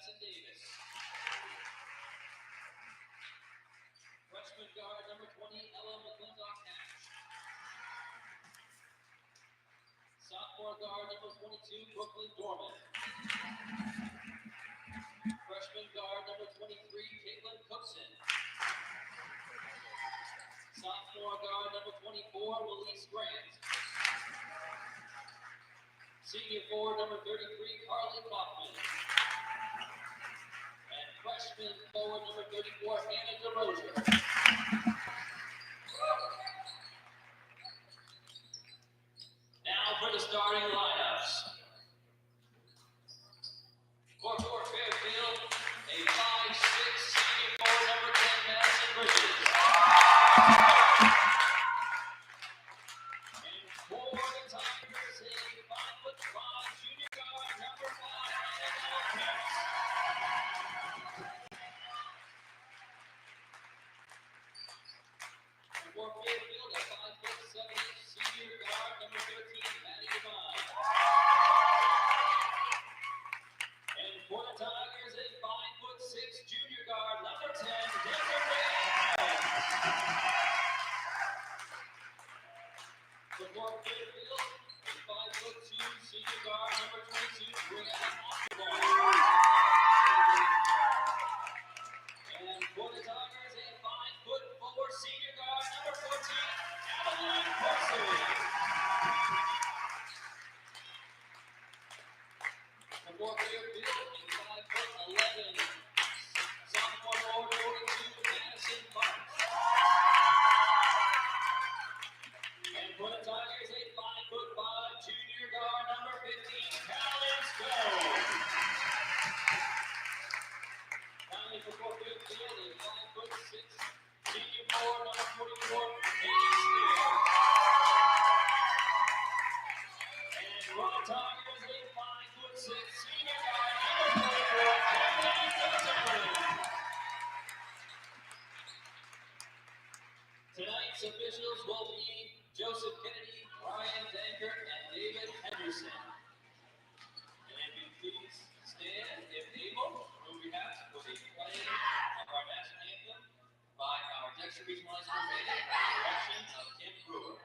Freshman guard number 20, Ella McClintock-Hatch. Sophomore guard number 22, Brooklyn Dorman. Freshman guard number 23, Caitlin Cookson. Sophomore guard number 24, Melise Grant. Senior forward number 33, Carly Kaufman. And freshman forward number 34, Hannah DeRozier. Now for the starting lineups. For Fairfield, a 5'6" senior forward number 10, Madison Bridges. And for the Tigers, a 5'5" junior guard number 5, Hannah Lopez. And for Fairfield, a 5'7" senior guard number 13, Maddie Devine. And for the Tigers, a 5'6" junior guard number 10, Desiree. For Fairfield, a 5'2" senior guard number 22, Brianna Osterbaum. And for the Tigers, a 5'4" senior guard number 14, Adeline Corson. And for Fairfield, a 5'11" sophomore forward 42, Madison Marks. And for the Tigers, a 5'5" junior guard number 15, Callan Stone. Finally, for Fairfield, a 5'6" senior forward number 44, Katie Spear. And for the Tigers, a 5'6" senior guard number 44, Caroline Dawson. Tonight's officials will be Joseph Kennedy, Brian Dankert, and David Henderson. And if you please stand, if able, on behalf of the playing of our national anthem by our Dexter Regional High School band, under the direction of Kim Brewer.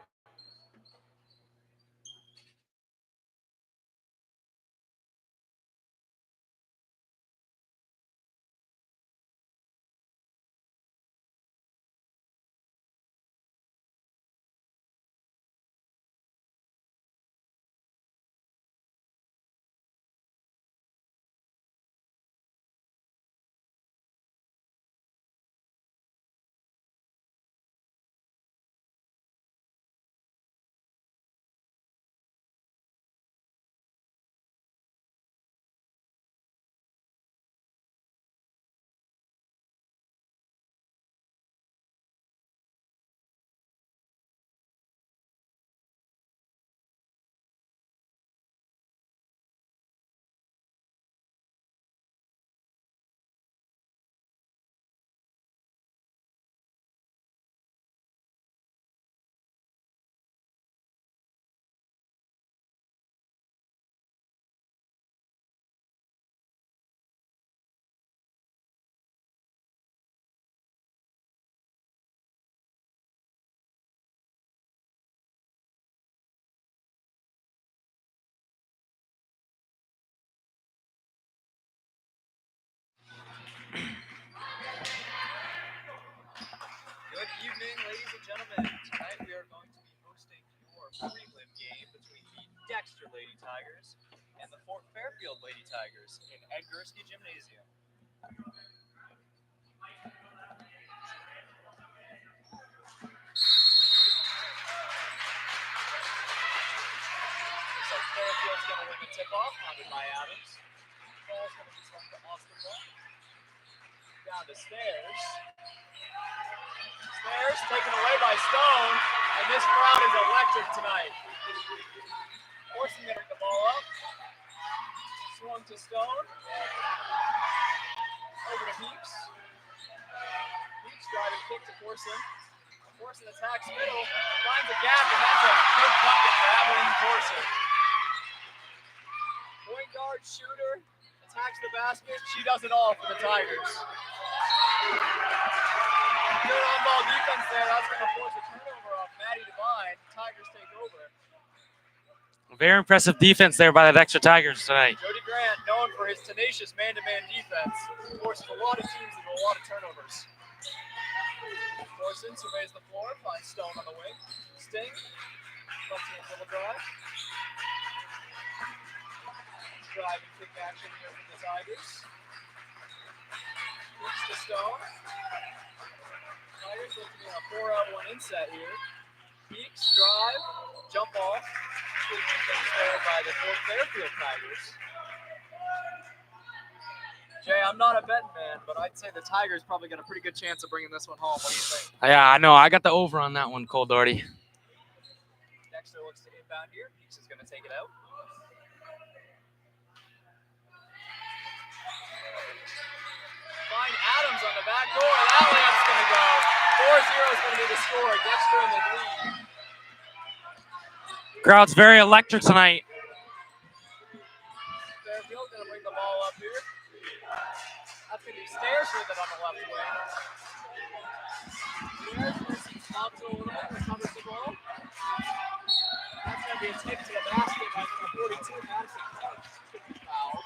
Good evening, ladies and gentlemen. Tonight we are going to be hosting your prelim game between the Dexter Lady Tigers and the Fort Fairfield Lady Tigers in Ed Gursky Gymnasium. Looks like Fairfield's going to win the tip-off, handed by Adams. Ball's going to be sent to Osterbaum. Down to Stairs. Stairs taken away by Stone, and this crowd is electric tonight. Corson getting the ball up. Swung to Stone. Over to Heaps. Heaps driving kick to Corson. Corson attacks middle, finds a gap, and that's a good bucket for Abilene Corson. Point guard, shooter, and attacks the basket. She does it all for the Tigers. Good on-ball defense there. That's going to force a turnover off Maddie Devine. Tigers take over. Very impressive defense there by the Dexter Tigers tonight. Jody Grant, known for his tenacious man-to-man defense, forces a lot of teams into a lot of turnovers. Corson surveys the floor, finds Stone on the wing. Sting, left-hand dribble drive. Drive and kick action here for the Tigers. Kicks to Stone. Tigers looking at a 4-out-1 inset here. Peaks, drive, jump off. There by the Fairfield Tigers. Jay, I'm not a betting man, but I'd say the Tigers probably got a pretty good chance of bringing this one home. What do you think? Yeah, I know. I got the over on that one, Cole Doherty. Dexter looks to inbound here. Peaks is going to take it out. Find Adams on the back door. That layup's going to go. 4-0 is going to be the score. Dexter in the lead. Crowd's very electric tonight. Fairfield going to bring the ball up here. That's going to be Stairs with it on the left wing. Stairs stops it a little bit, recovers the ball. That's going to be a tip to the basket by number 42, Madison Coach. Could be fouled.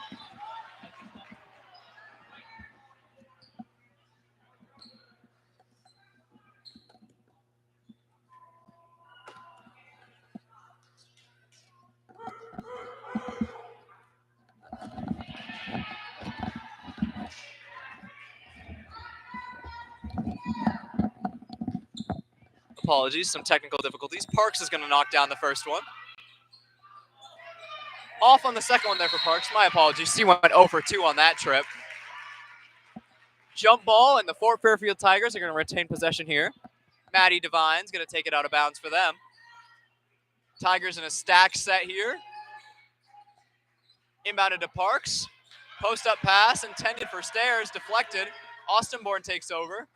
Apologies, some technical difficulties. Parks is going to knock down the first one. Off on the second one there for Parks. My apologies. He went 0 for 2 on that trip. Jump ball, and the Fort Fairfield Tigers are going to retain possession here. Maddie Devine's going to take it out of bounds for them. Tigers in a stack set here. Inbounded to Parks. Post-up pass intended for Stairs, deflected. Austin Bourne takes over.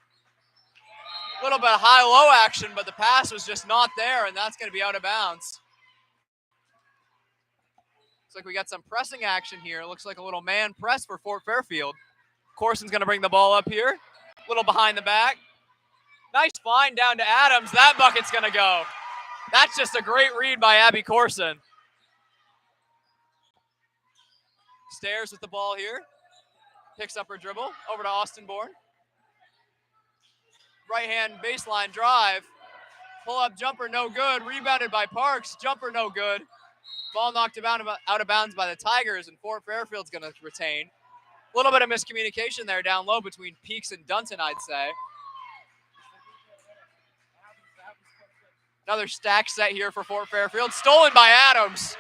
A little bit of high-low action, but the pass was just not there, and that's going to be out of bounds. Looks like we got some pressing action here. Looks like a little man press for Fort Fairfield. Corson's going to bring the ball up here. A little behind the back. Nice find down to Adams. That bucket's going to go. That's just a great read by Abby Corson. Stairs with the ball here. Picks up her dribble. Over to Austin Bourne. Right-hand baseline drive. Pull-up jumper, no good. Rebounded by Parks. Jumper, no good. Ball knocked out of bounds by the Tigers, and Fort Fairfield's going to retain. A little bit of miscommunication there down low between Peaks and Dunton, I'd say. Another stack set here for Fort Fairfield. Stolen by Adams.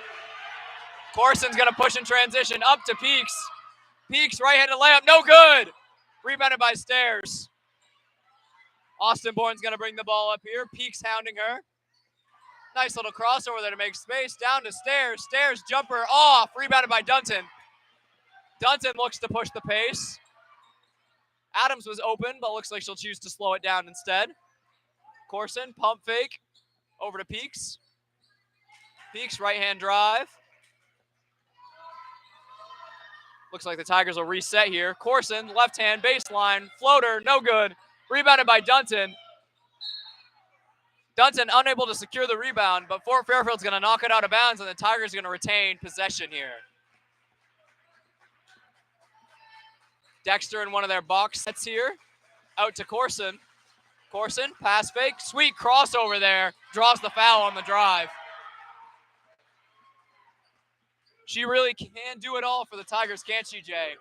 Corson's going to push in transition up to Peaks. Peaks, right-handed layup, no good. Rebounded by Stairs. Austin Bourne's going to bring the ball up here. Peaks hounding her. Nice little crossover there to make space. Down to Stairs. Stairs jumper off. Rebounded by Dunton. Dunton looks to push the pace. Adams was open, but looks like she'll choose to slow it down instead. Corson, pump fake. Over to Peaks. Peaks, right-hand drive. Looks like the Tigers will reset here. Corson, left-hand baseline. Floater, no good. Rebounded by Dunton. Dunton unable to secure the rebound, but Fort Fairfield's going to knock it out of bounds, and the Tigers are going to retain possession here. Dexter in one of their box sets here. Out to Corson. Corson, pass fake. Sweet crossover there. Draws the foul on the drive. She really can do it all for the Tigers, can't she, Jay?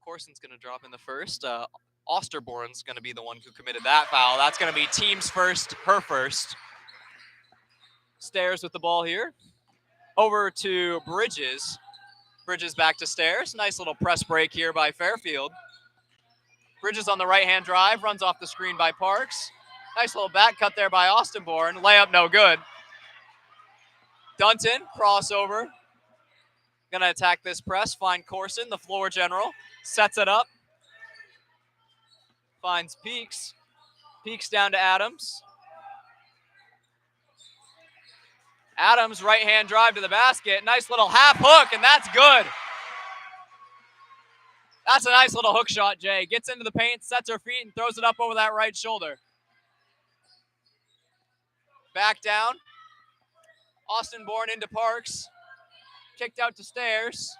Corson's going to drop in the first. Osterborn's going to be the one who committed that foul. That's going to be team's first, her first. Stairs with the ball here. Over to Bridges. Bridges back to Stairs. Nice little press break here by Fairfield. Bridges on the right-hand drive. Runs off the screen by Parks. Nice little back cut there by Austin Bourne. Layup no good. Dunton, crossover. Gonna attack this press. Find Corson, the floor general. Sets it up. Finds Peaks. Peaks down to Adams. Adams, right-hand drive to the basket. Nice little half hook, and that's good. That's a nice little hook shot, Jay. Gets into the paint, sets her feet, and throws it up over that right shoulder. Back down. Austin Bourne into Parks. Kicked out to Stairs.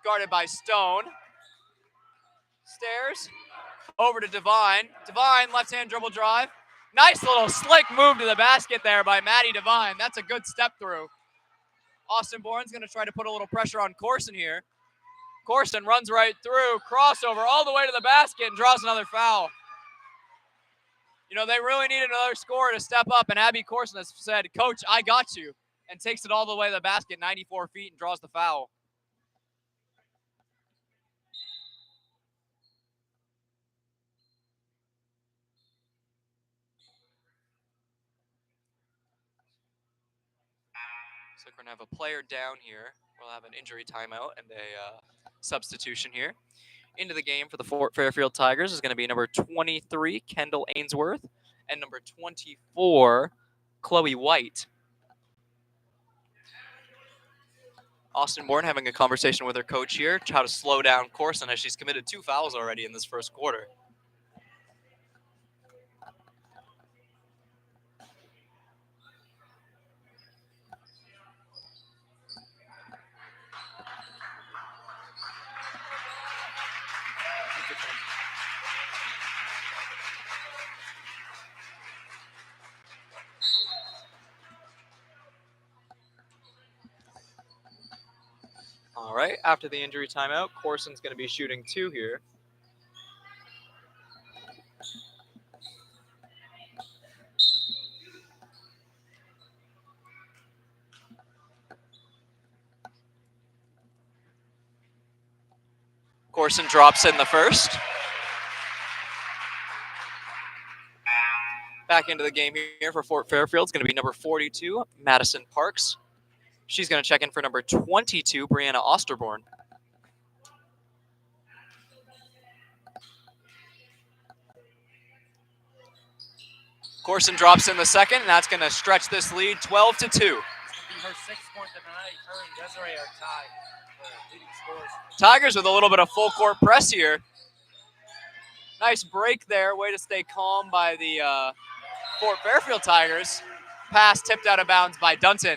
Guarded by Stone. Stairs. Over to Devine. Devine, left-hand dribble drive. Nice little slick move to the basket there by Maddie Devine. That's a good step through. Austin Bourne's going to try to put a little pressure on Corson here. Corson runs right through, crossover all the way to the basket and draws another foul. You know, they really need another scorer to step up, and Abby Corson has said, Coach, I got you, and takes it all the way to the basket, 94 feet, and draws the foul. So we're going to have a player down here. We'll have an injury timeout and a substitution here. Into the game for the Fort Fairfield Tigers is going to be number 23, Kendall Ainsworth, and number 24, Chloe White. Austin Bourne having a conversation with her coach here, how to slow down Corson as she's committed 2 fouls already in this first quarter. All right, after the injury timeout, Corson's going to be shooting 2 here. Corson drops in the first. Back into the game here for Fort Fairfield is going to be number 42, Madison Parks. She's going to check in for number 22, Brianna Osterborn. Corson drops in the second, and that's going to stretch this lead 12-2. It's going to be her 6th point of the night. Her and Desiree are tied for leading scorers. Tigers with a little bit of full court press here. Nice break there. Way to stay calm by the Fort Fairfield Tigers. Pass tipped out of bounds by Dunton.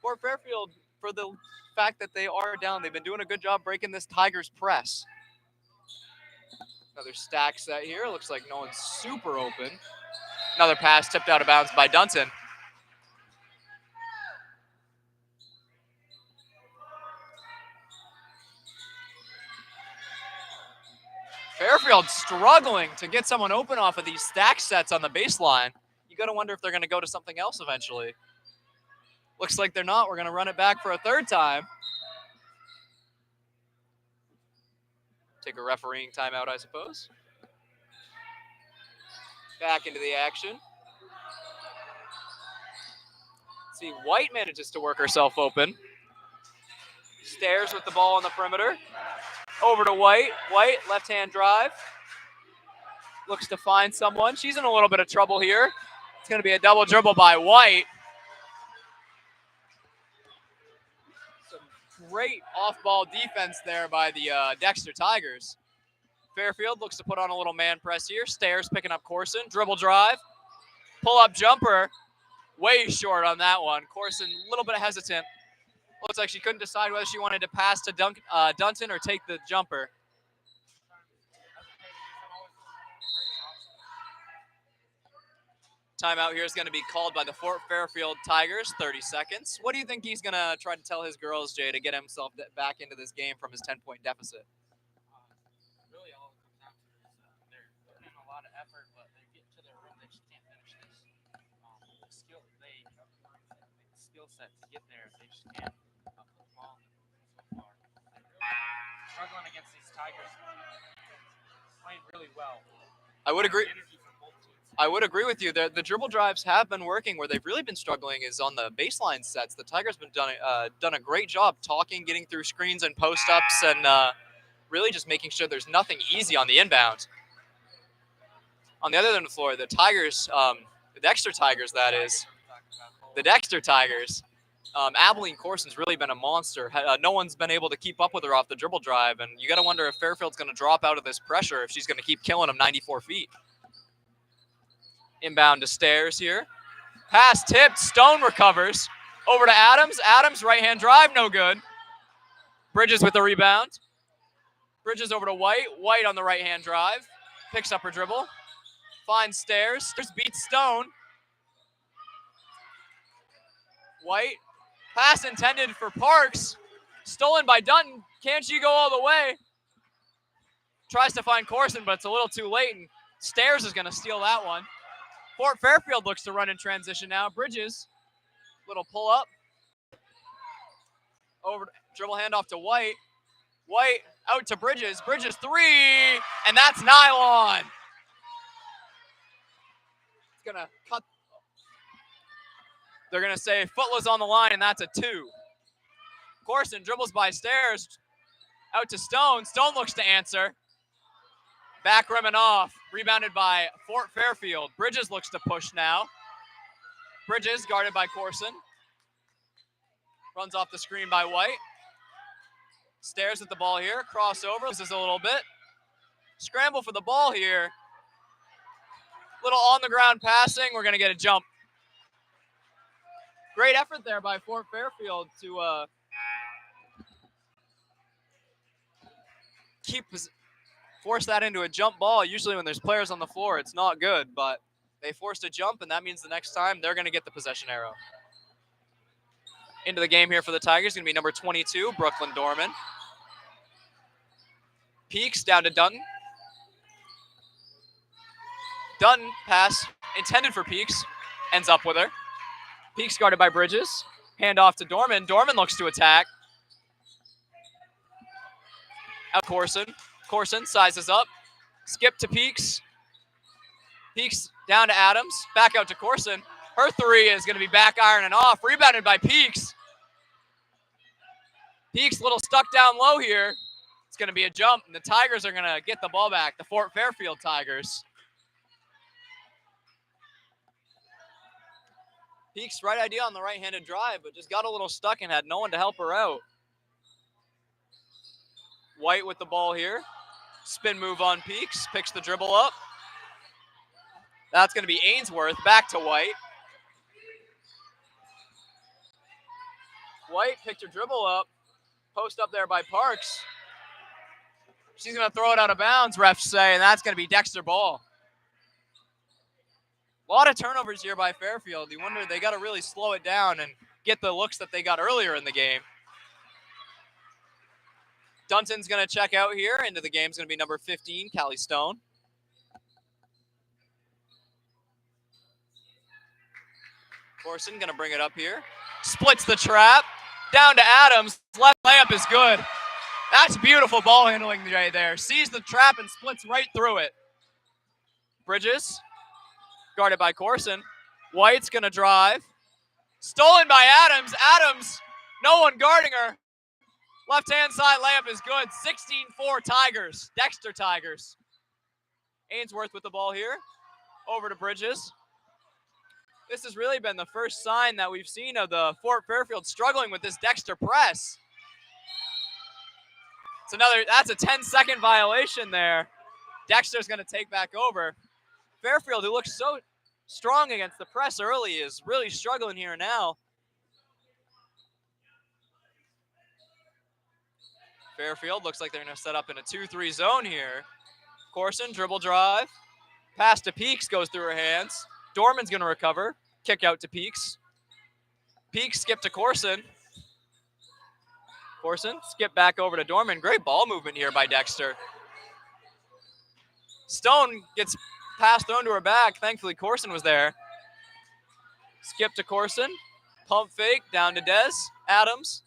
Fort Fairfield, for the fact that they are down, they've been doing a good job breaking this Tigers press. Another stack set here. Looks like no one's super open. Another pass tipped out of bounds by Dunton. Fairfield struggling to get someone open off of these stack sets on the baseline. You got to wonder if they're going to go to something else eventually. Looks like they're not. We're going to run it back for a 3rd time. Take a refereeing timeout, I suppose. Back into the action. Let's see, White manages to work herself open. Stairs with the ball on the perimeter. Over to White. White, left-hand drive. Looks to find someone. She's in a little bit of trouble here. It's going to be a double dribble by White. Some great off-ball defense there by the Dexter Tigers. Fairfield looks to put on a little man press here. Stairs picking up Corson. Dribble drive. Pull-up jumper. Way short on that one. Corson a little bit hesitant. Looks like she couldn't decide whether she wanted to pass to Dunton or take the jumper. Timeout here is going to be called by the Fort Fairfield Tigers, 30 seconds. What do you think he's going to try to tell his girls, Jay, to get himself back into this game from his 10-point deficit? Really, all it comes down to is they're putting in a lot of effort, but they're getting to their room. They just can't finish this. The skill set to get there, they just can't put them all so far. They're really struggling against these Tigers. Playing really well. I would agree. Energy from both teams. I would agree with you. The dribble drives have been working. Where they've really been struggling is on the baseline sets. The Tigers have done a great job getting through screens and post ups, and really just making sure there's nothing easy on the inbound. On the other end of the floor, the Tigers, the Dexter Tigers, that is, the Dexter Tigers. Abilene Corson's really been a monster. No one's been able to keep up with her off the dribble drive, and you got to wonder if Fairfield's going to drop out of this pressure, if she's going to keep killing them 94 feet. Inbound to Stairs here. Pass tipped. Stone recovers. Over to Adams. Adams, right-hand drive, no good. Bridges with the rebound. Bridges over to White. White on the right-hand drive. Picks up her dribble. Finds Stairs. Stairs beats Stone. White. Pass intended for Parks. Stolen by Dutton. Can she go all the way? Tries to find Corson, but it's a little too late, and Stairs is going to steal that one. Fort Fairfield looks to run in transition now. Bridges, little pull up. Over, dribble handoff to White. White out to Bridges. Bridges three, and that's nylon. It's going to cut. They're going to say Footless on the line, and that's a 2. Corson dribbles by Stairs. Out to Stone. Stone looks to answer. Back rim and off. Rebounded by Fort Fairfield. Bridges looks to push now. Bridges guarded by Corson. Runs off the screen by White. Stairs with the ball here. Crossover. This is a little bit. Scramble for the ball here. Little on the ground passing. We're going to get a jump. Great effort there by Fort Fairfield to force that into a jump ball. Usually when there's players on the floor, it's not good, but they forced a jump, and that means the next time they're going to get the possession arrow. Into the game here for the Tigers is going to be number 22, Brooklyn Dorman. Peaks down to Dutton. Dutton pass intended for Peaks, ends up with her. Peaks guarded by Bridges. Hand off to Dorman. Dorman looks to attack. Out Corson. Corson sizes up. Skip to Peaks. Peaks down to Adams. Back out to Corson. Her three is going to be back iron and off. Rebounded by Peaks. Peaks a little stuck down low here. It's going to be a jump, and the Tigers are going to get the ball back. The Fort Fairfield Tigers. Peaks right idea on the right-handed drive, but just got a little stuck and had no one to help her out. White with the ball here. Spin move on Peaks. Picks the dribble up. That's going to be Ainsworth. Back to White. White picked her dribble up. Post up there by Parks. She's going to throw it out of bounds, refs say, and that's going to be Dexter ball. A lot of turnovers here by Fairfield. You wonder, they got to really slow it down and get the looks that they got earlier in the game. Dunton's going to check out here. Into the game is going to be number 15, Callie Stone. Corson going to bring it up here. Splits the trap. Down to Adams. Left layup is good. That's beautiful ball handling right there. Sees the trap and splits right through it. Bridges. Guarded by Corson. White's going to drive. Stolen by Adams. Adams, no one guarding her. Left-hand side layup is good. 16-4 Tigers. Dexter Tigers. Ainsworth with the ball here. Over to Bridges. This has really been the first sign that we've seen of the Fort Fairfield struggling with this Dexter press. That's a 10-second violation there. Dexter's going to take back over. Fairfield, who looks so strong against the press early, is really struggling here now. Fairfield looks like they're going to set up in a 2-3 zone here. Corson, dribble drive. Pass to Peaks, goes through her hands. Dorman's going to recover. Kick out to Peaks. Peaks skip to Corson. Corson, skip back over to Dorman. Great ball movement here by Dexter. Stone gets pass thrown to her back. Thankfully, Corson was there. Skip to Corson. Pump fake down to Des. Adams.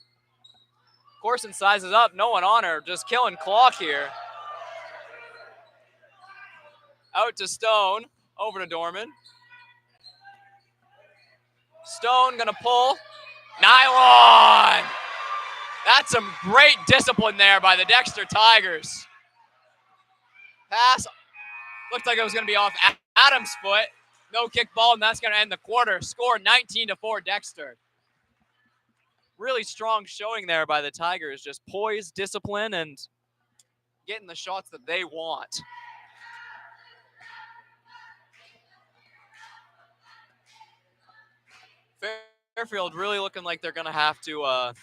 Corson sizes up. No one on her. Just killing clock here. Out to Stone. Over to Dorman. Stone gonna pull. Nylon! That's some great discipline there by the Dexter Tigers. Pass looked like it was gonna be off Adams' foot. No kick ball, and that's gonna end the quarter. Score 19-4 Dexter. Really strong showing there by the Tigers. Just poise, discipline, and getting the shots that they want. Fairfield really looking like they're going to have to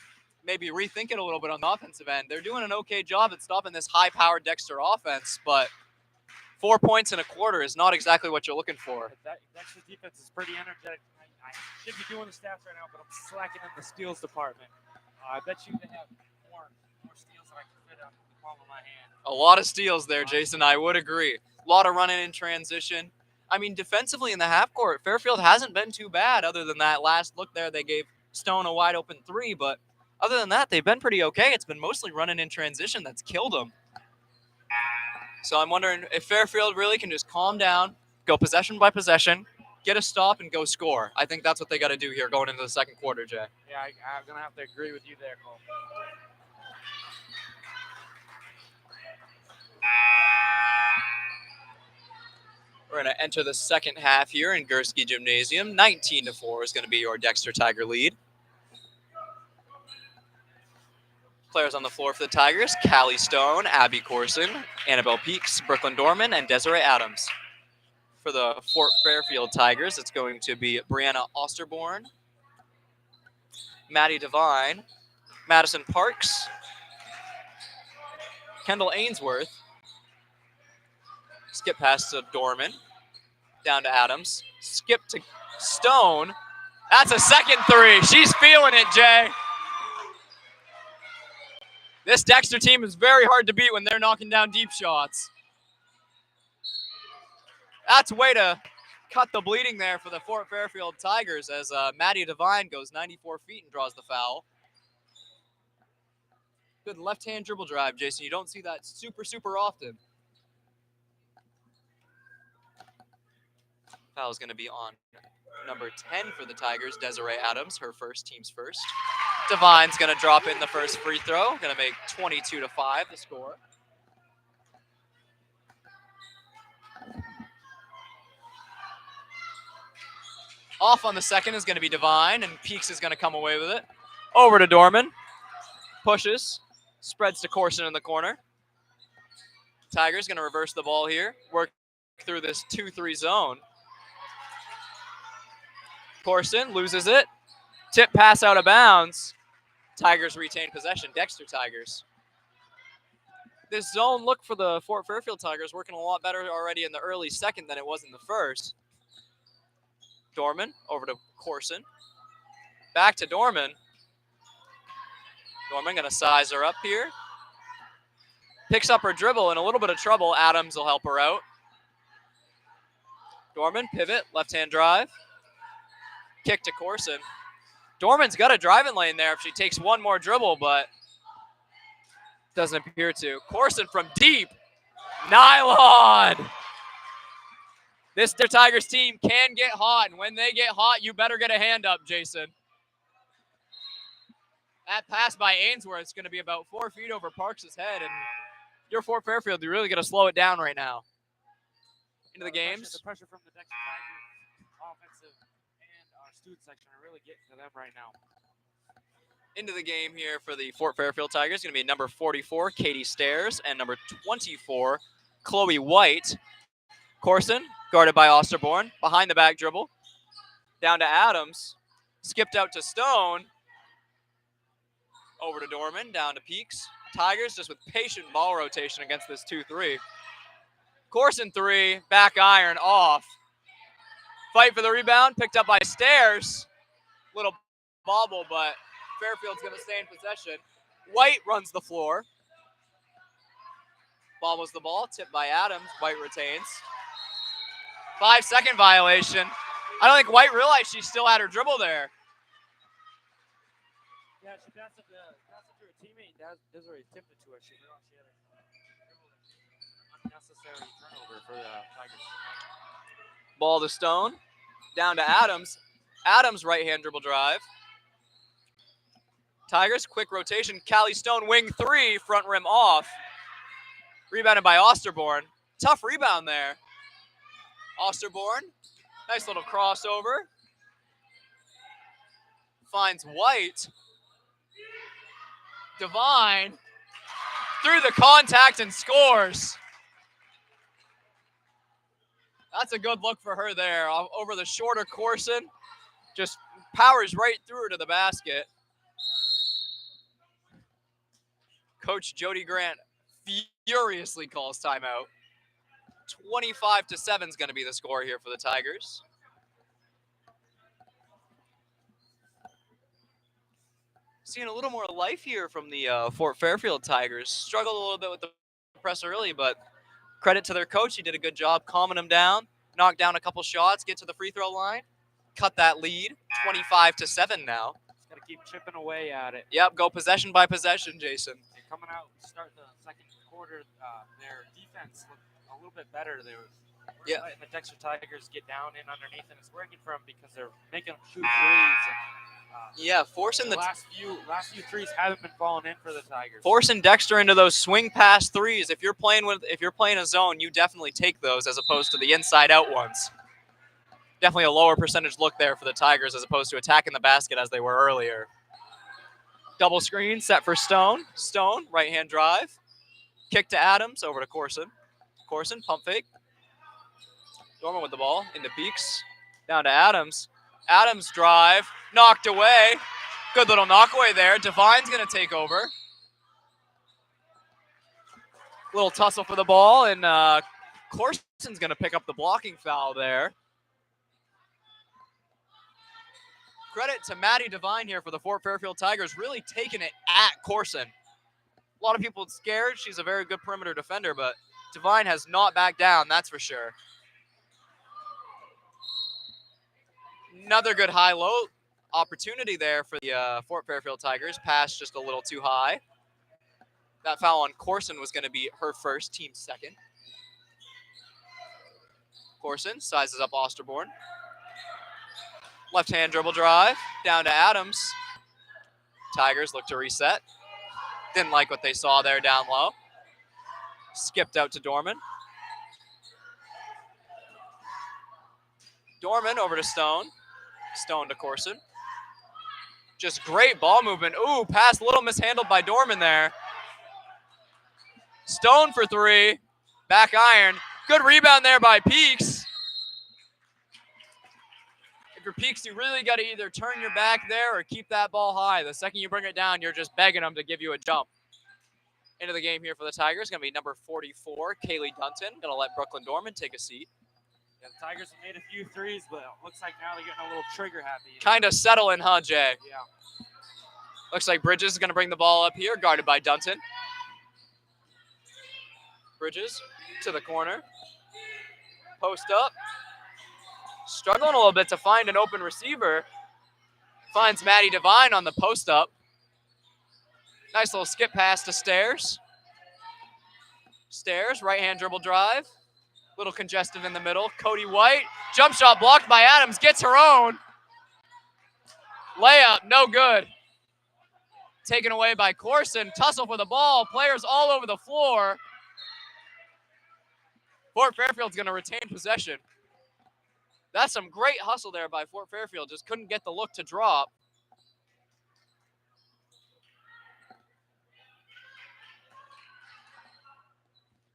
maybe rethink it a little bit on the offensive end. They're doing an okay job at stopping this high-powered Dexter offense, but 4 points in a quarter is not exactly what you're looking for. Dexter's defense is pretty energetic. I should be doing the stats right now, but I'm slacking in the steals department. I bet you they have more steals than I can fit on the palm of my hand. A lot of steals there, Jason. I would agree. A lot of running in transition. I mean, defensively in the half court, Fairfield hasn't been too bad other than that last look there. They gave Stone a wide open three, but other than that, they've been pretty okay. It's been mostly running in transition that's killed them. So I'm wondering if Fairfield really can just calm down, go possession by possession, get a stop, and go score. I think that's what they got to do here going into the second quarter, Jay. Yeah, I'm going to have to agree with you there, Cole. We're going to enter the second half here in Gursky Gymnasium. 19-4 is going to be your Dexter Tiger lead. Players on the floor for the Tigers: Callie Stone, Abby Corson, Annabelle Peaks, Brooklyn Dorman, and Desiree Adams. For the Fort Fairfield Tigers, it's going to be Brianna Osterborn, Maddie Devine, Madison Parks, Kendall Ainsworth. Skip pass to Dorman. Down to Adams. Skip to Stone. That's a second three. She's feeling it, Jay. This Dexter team is very hard to beat when they're knocking down deep shots. That's a way to cut the bleeding there for the Fort Fairfield Tigers as Maddie Devine goes 94 feet and draws the foul. Good left-hand dribble drive, Jason. You don't see that super often. Foul is going to be on number 10 for the Tigers, Desiree Adams, her team's first. Devine's going to drop in the first free throw, going to make 22-5 the score. Off on the second is going to be Devine, and Peaks is going to come away with it. Over to Dorman. Pushes. Spreads to Corson in the corner. Tigers going to reverse the ball here. Work through this 2-3 zone. Corson loses it. Tip pass out of bounds. Tigers retain possession. Dexter Tigers. This zone look for the Fort Fairfield Tigers working a lot better already in the early second than it was in the first. Dorman over to Corson. Back to Dorman. Dorman going to size her up here. Picks up her dribble in a little bit of trouble. Adams will help her out. Dorman, pivot, left-hand drive. Kick to Corson. Dorman's got a driving lane there if she takes one more dribble, but doesn't appear to. Corson from deep. Nylon! This Tigers team can get hot, and when they get hot, you better get a hand up, Jason. That pass by Ainsworth is going to be about 4 feet over Parks' head, and your Fort Fairfield, you really got to slow it down right now. Into the games. The pressure from the Dexter Tigers offensive and our student section are really getting to them right now. Into the game here for the Fort Fairfield Tigers, going to be number 44, Katie Stairs, and number 24, Chloe White. Corson, guarded by Osterborn, behind the back dribble. Down to Adams, skipped out to Stone. Over to Dorman, down to Peaks. Tigers just with patient ball rotation against this 2-3. Corson three, back iron, off. Fight for the rebound, picked up by Stairs. Little bobble, but Fairfield's going to stay in possession. White runs the floor. Bobbles the ball, tipped by Adams. White retains. 5-second violation. I don't think White realized she still had her dribble there. Yeah, she passed it to her teammate. Desiree tipped it to her. She realized she had a dribble unnecessary. unnecessary turnover for the Tigers. Ball to Stone. Down to Adams. Adams right-hand dribble drive. Tigers, quick rotation. Callie Stone, wing three, front rim off. Rebounded by Osterborn. Tough rebound there. Osterborn, nice little crossover. Finds White. Devine through the contact and scores. That's a good look for her there. Over the shorter Corson. Just powers right through her to the basket. Coach Jody Grant furiously calls timeout. 25-7 is going to be the score here for the Tigers. Seeing a little more life here from the Fort Fairfield Tigers. Struggled a little bit with the press early, but credit to their coach. He did a good job calming them down, knocked down a couple shots, get to the free throw line, cut that lead. 25-7 now. Just got to keep chipping away at it. Yep, go possession by possession, Jason. They're coming out, start the second quarter. Their defense looked a little bit better. They were letting the Dexter Tigers get down in underneath, and it's working for them because they're making them shoot threes. And, forcing the last few threes haven't been falling in for the Tigers. Forcing Dexter into those swing pass threes. If you're playing a zone, you definitely take those as opposed to the inside out ones. Definitely a lower percentage look there for the Tigers as opposed to attacking the basket as they were earlier. Double screen set for Stone. Stone, right-hand drive. Kick to Adams, over to Corson. Corson, pump fake. Dorman with the ball, into Beeks. Down to Adams. Adams drive, knocked away. Good little knockaway there. Devine's going to take over. Little tussle for the ball, and Corson's going to pick up the blocking foul there. Credit to Maddie Devine here for the Fort Fairfield Tigers, really taking it at Corson. A lot of people scared. She's a very good perimeter defender, but Devine has not backed down, that's for sure. Another good high-low opportunity there for the Fort Fairfield Tigers. Pass just a little too high. That foul on Corson was going to be her first, team's second. Corson sizes up Osterborn. Left-hand dribble drive, down to Adams. Tigers look to reset. Didn't like what they saw there down low. Skipped out to Dorman. Dorman over to Stone. Stone to Corson. Just great ball movement. Ooh, pass a little mishandled by Dorman there. Stone for three. Back iron. Good rebound there by Peaks. If you're Peaks, you really got to either turn your back there or keep that ball high. The second you bring it down, you're just begging them to give you a jump. Into the game here for the Tigers, going to be number 44, Kaylee Dunton. Going to let Brooklyn Dorman take a seat. Yeah, the Tigers have made a few threes, but it looks like now they're getting a little trigger happy. Kind of settling, huh, Jay? Yeah. Looks like Bridges is going to bring the ball up here, guarded by Dunton. Bridges to the corner. Post up. Struggling a little bit to find an open receiver. Finds Maddie Devine on the post up. Nice little skip pass to Stairs. Stairs, right-hand dribble drive. Little congestive in the middle. Cody White, jump shot blocked by Adams, gets her own. Layup, no good. Taken away by Corson. Tussle for the ball. Players all over the floor. Fort Fairfield's going to retain possession. That's some great hustle there by Fort Fairfield. Just couldn't get the look to drop.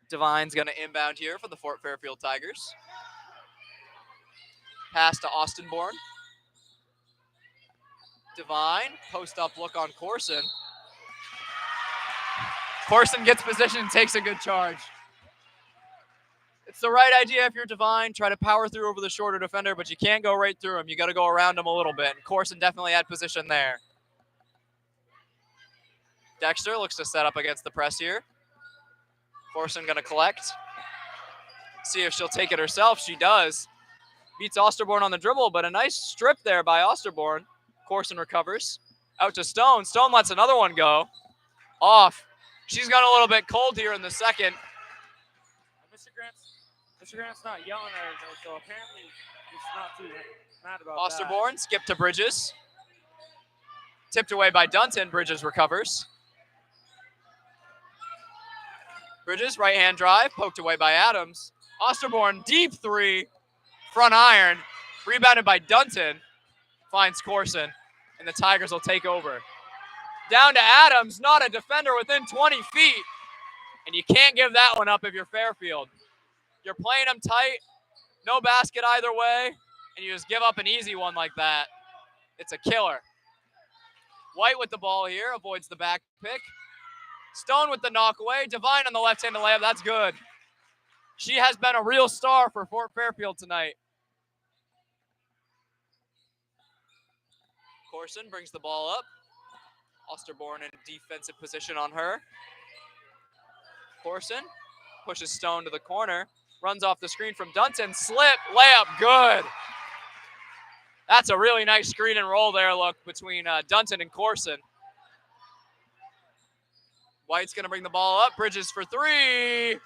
Devine's going to inbound here for the Fort Fairfield Tigers. Pass to Austinborn. Devine, post-up look on Corson. Corson gets position, takes a good charge. It's the right idea if you're Devine. Try to power through over the shorter defender, but you can't go right through him. You got to go around him a little bit. And Corson definitely had position there. Dexter looks to set up against the press here. Corson going to collect. See if she'll take it herself. She does. Beats Osterborn on the dribble, but a nice strip there by Osterborn. Corson recovers. Out to Stone. Stone lets another one go. Off. She's gone a little bit cold here in the second. Mr. Grant Mr. Grant's not yelling at her, though, so apparently he's not too mad about Osterborn, skip to Bridges. Tipped away by Dunton. Bridges recovers. Bridges, right-hand drive, poked away by Adams. Osterborn, deep three, front iron, rebounded by Dunton. Finds Corson, and the Tigers will take over. Down to Adams, not a defender within 20 feet. And you can't give that one up if you're Fairfield. You're playing them tight, no basket either way, and you just give up an easy one like that. It's a killer. White with the ball here, avoids the back pick. Stone with the knock away. Devine on the left-handed layup, that's good. She has been a real star for Fort Fairfield tonight. Corson brings the ball up. Osterborn in defensive position on her. Corson pushes Stone to the corner. Runs off the screen from Dunton. Slip, layup, good. That's a really nice screen and roll there, look, between Dunton and Corson. White's going to bring the ball up. Bridges for three.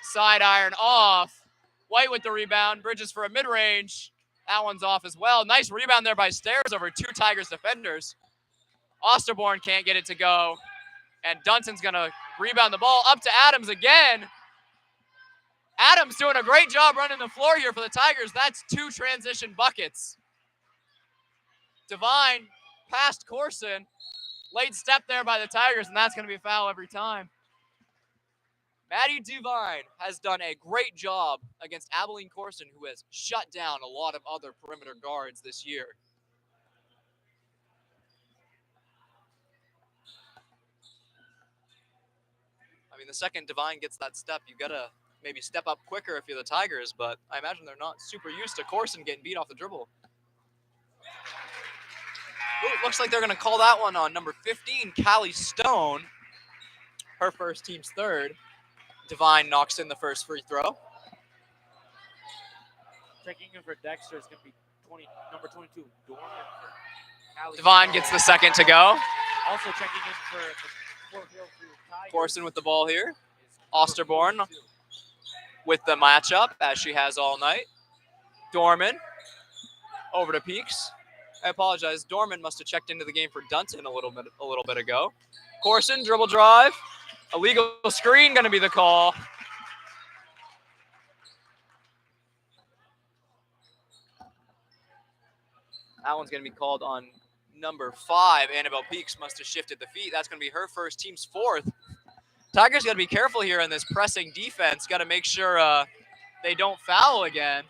Side iron off. White with the rebound. Bridges for a mid-range. That one's off as well. Nice rebound there by Stairs over two Tigers defenders. Osterborn can't get it to go. And Dunton's going to rebound the ball up to Adams again. Adams doing a great job running the floor here for the Tigers. That's two transition buckets. Devine past Corson. Late step there by the Tigers, and that's going to be a foul every time. Maddie Devine has done a great job against Abilene Corson, who has shut down a lot of other perimeter guards this year. I mean, the second Devine gets that step, you got to maybe step up quicker if you're the Tigers, but I imagine they're not super used to Corson getting beat off the dribble. Ooh, looks like they're going to call that one on number 15, Callie Stone. Her first, team's third. Devine knocks in the first free throw. Checking in for Dexter is going to be number 22, Dorman. Devine gets the second to go. Also checking in for the Fort Fairfield Tigers. Corson with the ball here. Osterborn with the matchup, as she has all night. Dorman over to Peaks. I apologize. Dorman must have checked into the game for Dunton a little bit ago. Corson, dribble drive. Illegal screen going to be the call. That one's going to be called on number 5. Annabelle Peaks must have shifted the feet. That's going to be her first, team's fourth. Tigers got to be careful here in this pressing defense. Got to make sure they don't foul again.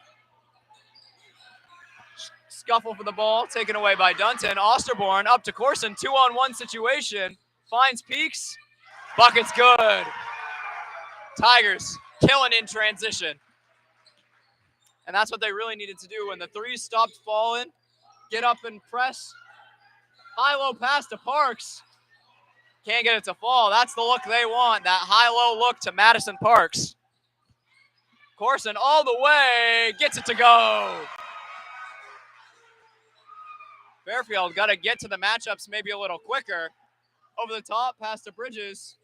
Scuffle for the ball, taken away by Dunton. Osterborn up to Corson, 2-on-1 situation. Finds Peaks. Bucket's good. Tigers killing in transition. And that's what they really needed to do when the threes stopped falling. Get up and press. High-low pass to Parks. Can't get it to fall. That's the look they want, that high-low look to Madison Parks. Corson all the way, gets it to go. Fairfield got to get to the matchups maybe a little quicker. Over the top, pass to Bridges.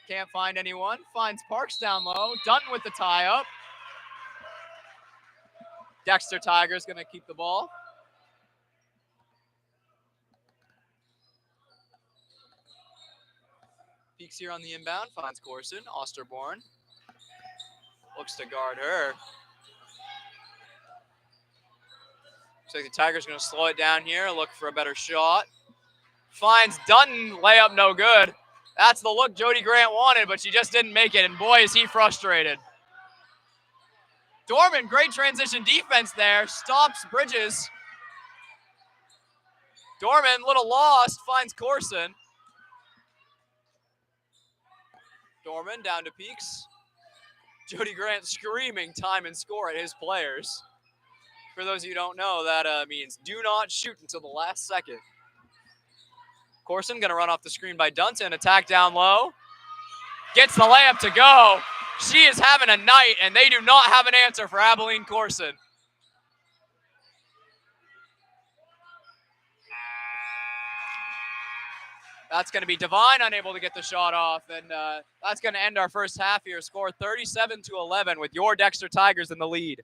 Can't find anyone. Finds Parks down low. Dunton with the tie-up. Dexter Tigers going to keep the ball. Peeks here on the inbound. Finds Corson. Osterborn looks to guard her. Looks like the Tigers going to slow it down here, look for a better shot. Finds Dunton, layup no good. That's the look Jody Grant wanted, but she just didn't make it, and boy, is he frustrated. Dorman, great transition defense there, stops Bridges. Dorman, little lost, finds Corson. Dorman down to Peaks. Jody Grant screaming time and score at his players. For those of you who don't know, that means do not shoot until the last second. Corson going to run off the screen by Dunton. Attack down low. Gets the layup to go. She is having a night, and they do not have an answer for Abilene Corson. That's going to be Divine unable to get the shot off, and that's going to end our first half here. Score 37-11 with your Dexter Tigers in the lead.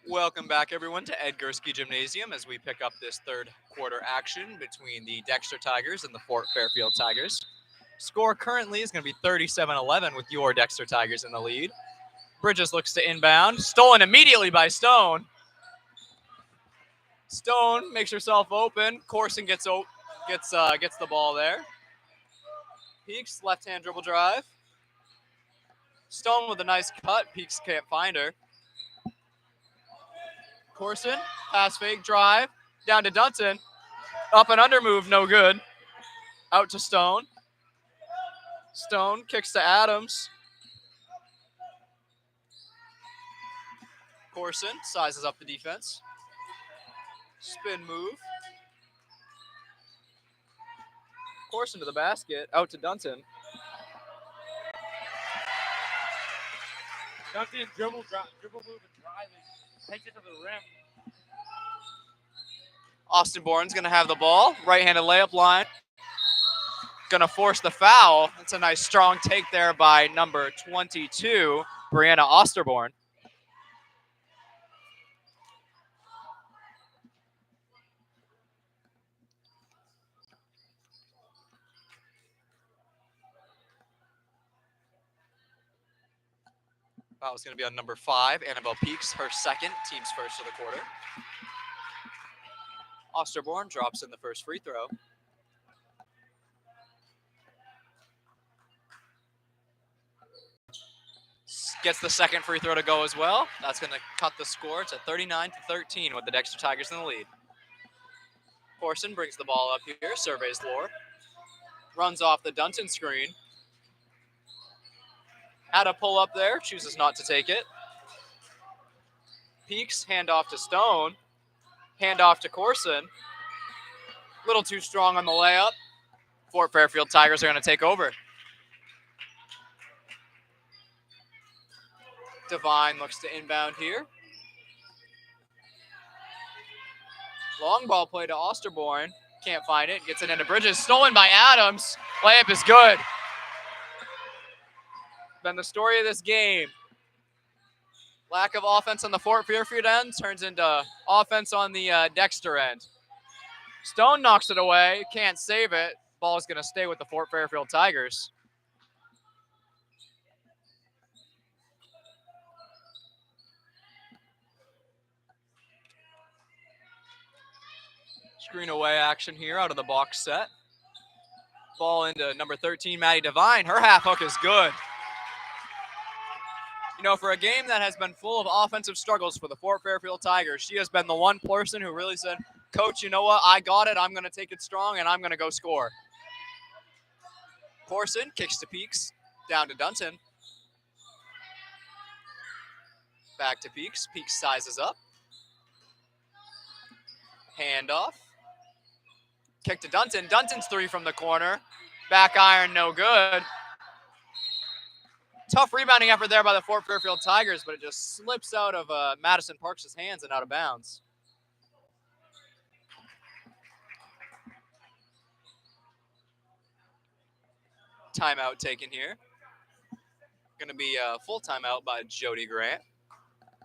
Welcome back, everyone, to Ed Gursky Gymnasium as we pick up this third quarter action between the Dexter Tigers and the Fort Fairfield Tigers. Score currently is going to be 37-11 with your Dexter Tigers in the lead. Bridges looks to inbound. Stolen immediately by Stone. Stone makes herself open. Corson gets the ball there. Peaks, left-hand dribble drive. Stone with a nice cut. Peaks can't find her. Corson, pass fake, drive. Down to Dunton. Up and under move, no good. Out to Stone. Stone kicks to Adams. Corson sizes up the defense. Spin move. Corson to the basket. Out to Dunton. Duncan dribble move and driving. Takes it to the rim. Austin Bourne's going to have the ball. Right-handed layup line. Going to force the foul. That's a nice strong take there by number 22, Brianna Osterborn. Foul's going to be on number 5, Annabelle Peaks, her second, team's first of the quarter. Osterborn drops in the first free throw. Gets the second free throw to go as well. That's going to cut the score to 39-13 with the Dexter Tigers in the lead. Corson brings the ball up here, surveys Lore. Runs off the Dunton screen. Had a pull up there, chooses not to take it. Peaks, hand off to Stone. Hand off to Corson. Little too strong on the layup. Fort Fairfield Tigers are going to take over. Devine looks to inbound here. Long ball play to Osterborn. Can't find it. Gets it into Bridges. Stolen by Adams. Layup is good. Been the story of this game. Lack of offense on the Fort Fairfield end turns into offense on the Dexter end. Stone knocks it away. Can't save it. Ball is going to stay with the Fort Fairfield Tigers. Screen away action here out of the box set. Ball into number 13, Maddie Devine. Her half hook is good. You know, for a game that has been full of offensive struggles for the Fort Fairfield Tigers, she has been the one person who really said, Coach, you know what? I got it. I'm going to take it strong, and I'm going to go score. Corson kicks to Peaks. Down to Dunton. Back to Peaks. Peaks sizes up. Handoff. Kick to Dunton. Dunton's three from the corner. Back iron, no good. Tough rebounding effort there by the Fort Fairfield Tigers, but it just slips out of Madison Parks' hands and out of bounds. Timeout taken here. Going to be a full timeout by Jody Grant.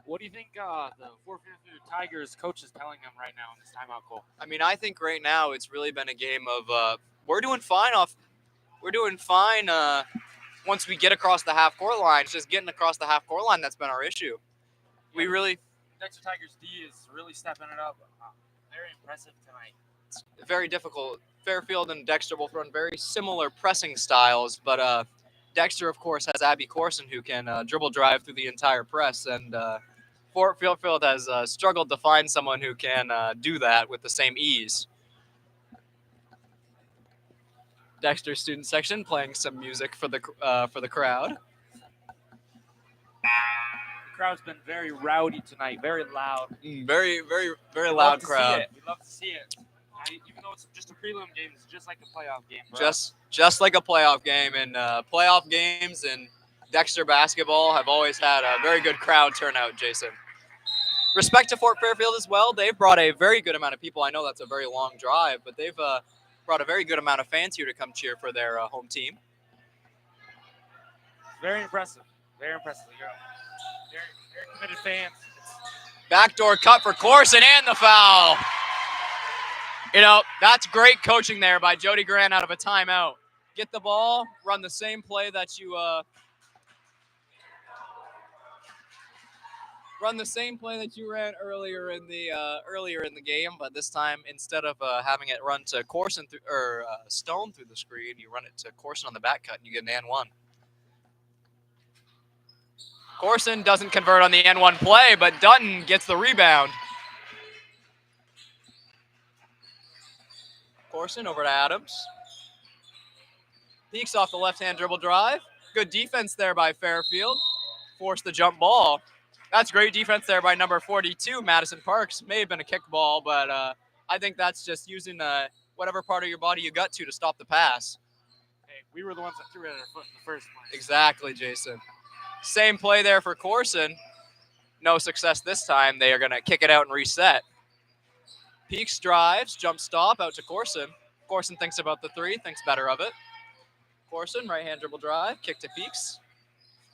What do you think the Fort Fairfield Tigers coach is telling them right now in this timeout call? I mean, I think right now it's really been a game of we're doing fine once we get across the half-court line. It's just getting across the half-court line that's been our issue. Yeah, Dexter Tigers D is really stepping it up. Very impressive tonight. It's very difficult. Fairfield and Dexter both run very similar pressing styles, but Dexter, of course, has Abby Corson, who can dribble drive through the entire press, and Fort Fairfield has struggled to find someone who can do that with the same ease. Dexter student section playing some music for the crowd. The crowd's been very rowdy tonight, very loud. Very, very, very loud crowd. We love to see it. Even though it's just a prelim game, it's just like a playoff game. Just like a playoff game, and playoff games and Dexter basketball have always had a very good crowd turnout, Jason. Respect to Fort Fairfield as well. They've brought a very good amount of people. I know that's a very long drive, but they've brought a very good amount of fans here to come cheer for their home team. Very impressive. Very impressive. Very committed fans. Backdoor cut for Corson and the foul. You know, that's great coaching there by Jody Grant out of a timeout. Get the ball, run the same play that you ran earlier in the game, but this time instead of having it run to Corson Stone through the screen, you run it to Corson on the back cut and you get an and one. Corson doesn't convert on the N1 play, but Dutton gets the rebound. Corson over to Adams. Peeks off the left-hand dribble drive. Good defense there by Fairfield. Forced the jump ball. That's great defense there by number 42, Madison Parks. May have been a kickball, but I think that's just using whatever part of your body you got to stop the pass. Hey, we were the ones that threw it at our foot in the first place. Exactly, Jason. Same play there for Corson. No success this time. They are going to kick it out and reset. Peaks drives, jump stop out to Corson. Corson thinks about the three, thinks better of it. Corson, right-hand dribble drive, kick to Peaks.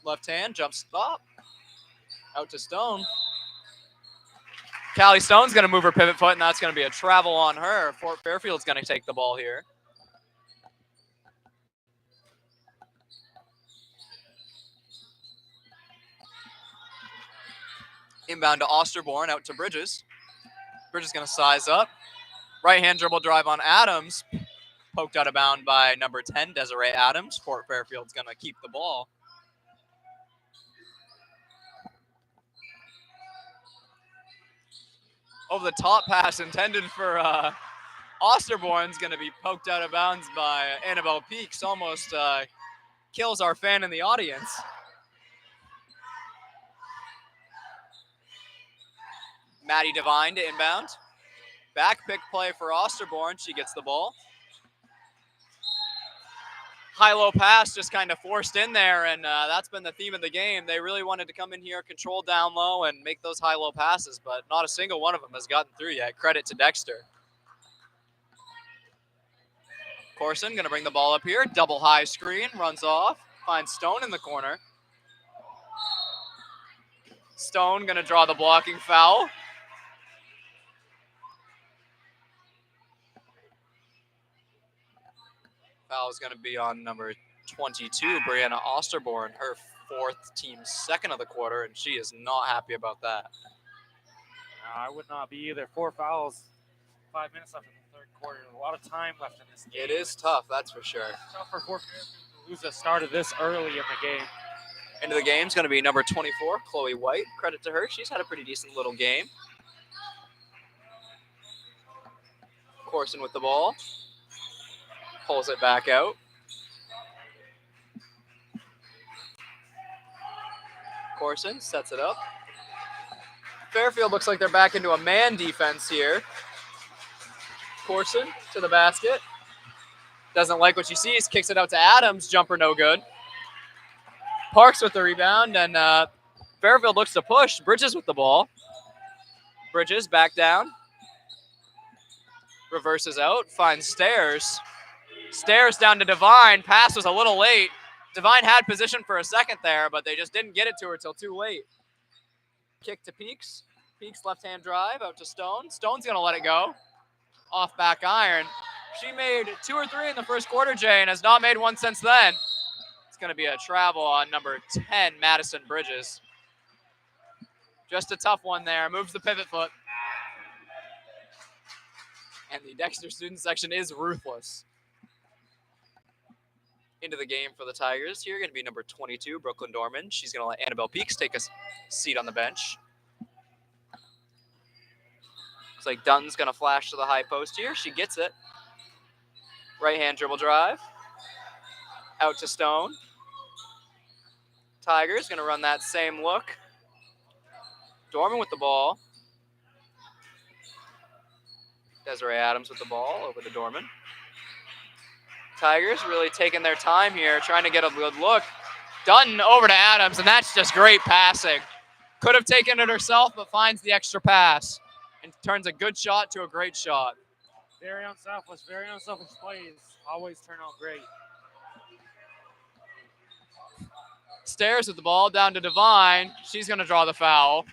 Left hand, jump stop. Out to Stone. Callie Stone's going to move her pivot foot, and that's going to be a travel on her. Fort Fairfield's going to take the ball here. Inbound to Osterborn, out to Bridges. Bridges going to size up. Right-hand dribble drive on Adams. Poked out of bound by number 10, Desiree Adams. Fort Fairfield's going to keep the ball. Over the top pass intended for Osterborn's going to be poked out of bounds by Annabelle Peaks. Almost kills our fan in the audience. Maddie Devine to inbound. Back pick play for Osterborn. She gets the ball. High-low pass just kind of forced in there, and that's been the theme of the game. They really wanted to come in here, control down low, and make those high-low passes, but not a single one of them has gotten through yet. Credit to Dexter. Corson going to bring the ball up here. Double high screen, runs off, finds Stone in the corner. Stone going to draw the blocking foul. Foul is going to be on number 22, Brianna Osterborn, her fourth, team's second of the quarter, and she is not happy about that. I would not be either. 4 fouls, 5 minutes left in the third quarter. A lot of time left in this game. It is tough, that's for sure. It's tough for Fort Fairfield to lose the start of this early in the game. Into the game is going to be number 24, Chloe White. Credit to her. She's had a pretty decent little game. Corson with the ball. Pulls it back out. Corson sets it up. Fairfield looks like they're back into a man defense here. Corson to the basket. Doesn't like what she sees. Kicks it out to Adams. Jumper no good. Parks with the rebound, and Fairfield looks to push. Bridges with the ball. Bridges back down. Reverses out. Finds Stairs. Stairs down to Devine. Pass was a little late. Devine had position for a second there, but they just didn't get it to her till too late. Kick to Peaks. Peaks left-hand drive out to Stone. Stone's going to let it go. Off back iron. She made 2 or 3 in the first quarter, Jay, and has not made one since then. It's going to be a travel on number 10, Madison Bridges. Just a tough one there. Moves the pivot foot. And the Dexter student section is ruthless. Into the game for the Tigers. Here going to be number 22, Brooklyn Dorman. She's going to let Annabelle Peaks take a seat on the bench. Looks like Dunton's going to flash to the high post here. She gets it. Right-hand dribble drive. Out to Stone. Tigers going to run that same look. Dorman with the ball. Desiree Adams with the ball over to Dorman. Tigers really taking their time here, trying to get a good look. Dutton over to Adams, and that's just great passing. Could have taken it herself, but finds the extra pass and turns a good shot to a great shot. Very unselfish plays always turn out great. Stairs with the ball down to Devine. She's going to draw the foul.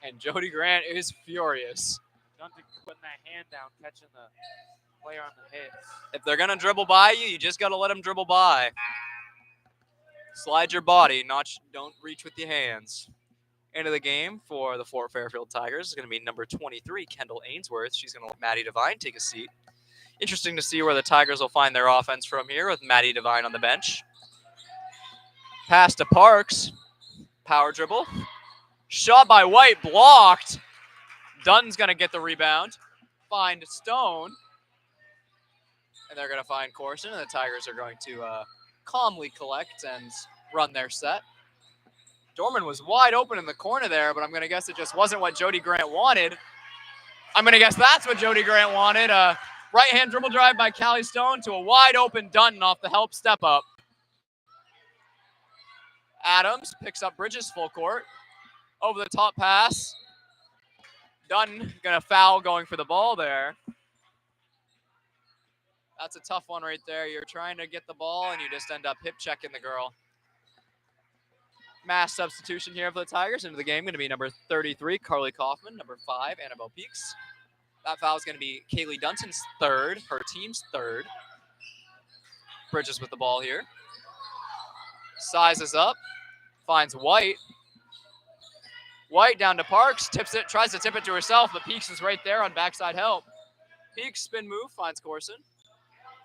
And Jody Grant is furious. Dunton putting that hand down, catching the player on the hits. If they're going to dribble by you, you just got to let them dribble by. Slide your body, don't reach with your hands. End of the game for the Fort Fairfield Tigers is going to be number 23, Kendall Ainsworth. She's going to let Maddie Devine take a seat. Interesting to see where the Tigers will find their offense from here with Maddie Devine on the bench. Pass to Parks. Power dribble. Shot by White, blocked. Dunton's going to get the rebound. Find Stone. And they're going to find Corson, and the Tigers are going to calmly collect and run their set. Dorman was wide open in the corner there, but I'm going to guess it just wasn't what Jody Grant wanted. I'm going to guess that's what Jody Grant wanted. A right-hand dribble drive by Callie Stone to a wide open Dunton off the help step up. Adams picks up Bridges full court. Over the top pass. Dunton going to foul going for the ball there. That's a tough one right there. You're trying to get the ball, and you just end up hip checking the girl. Mass substitution here for the Tigers. Into the game going to be number 33, Carly Kaufman. Number 5, Annabelle Peaks. That foul is going to be Kaylee Dunton's third, her team's third. Bridges with the ball here. Sizes up. Finds White. White down to Parks. Tips it, tries to tip it to herself, but Peaks is right there on backside help. Peaks spin move, finds Corson.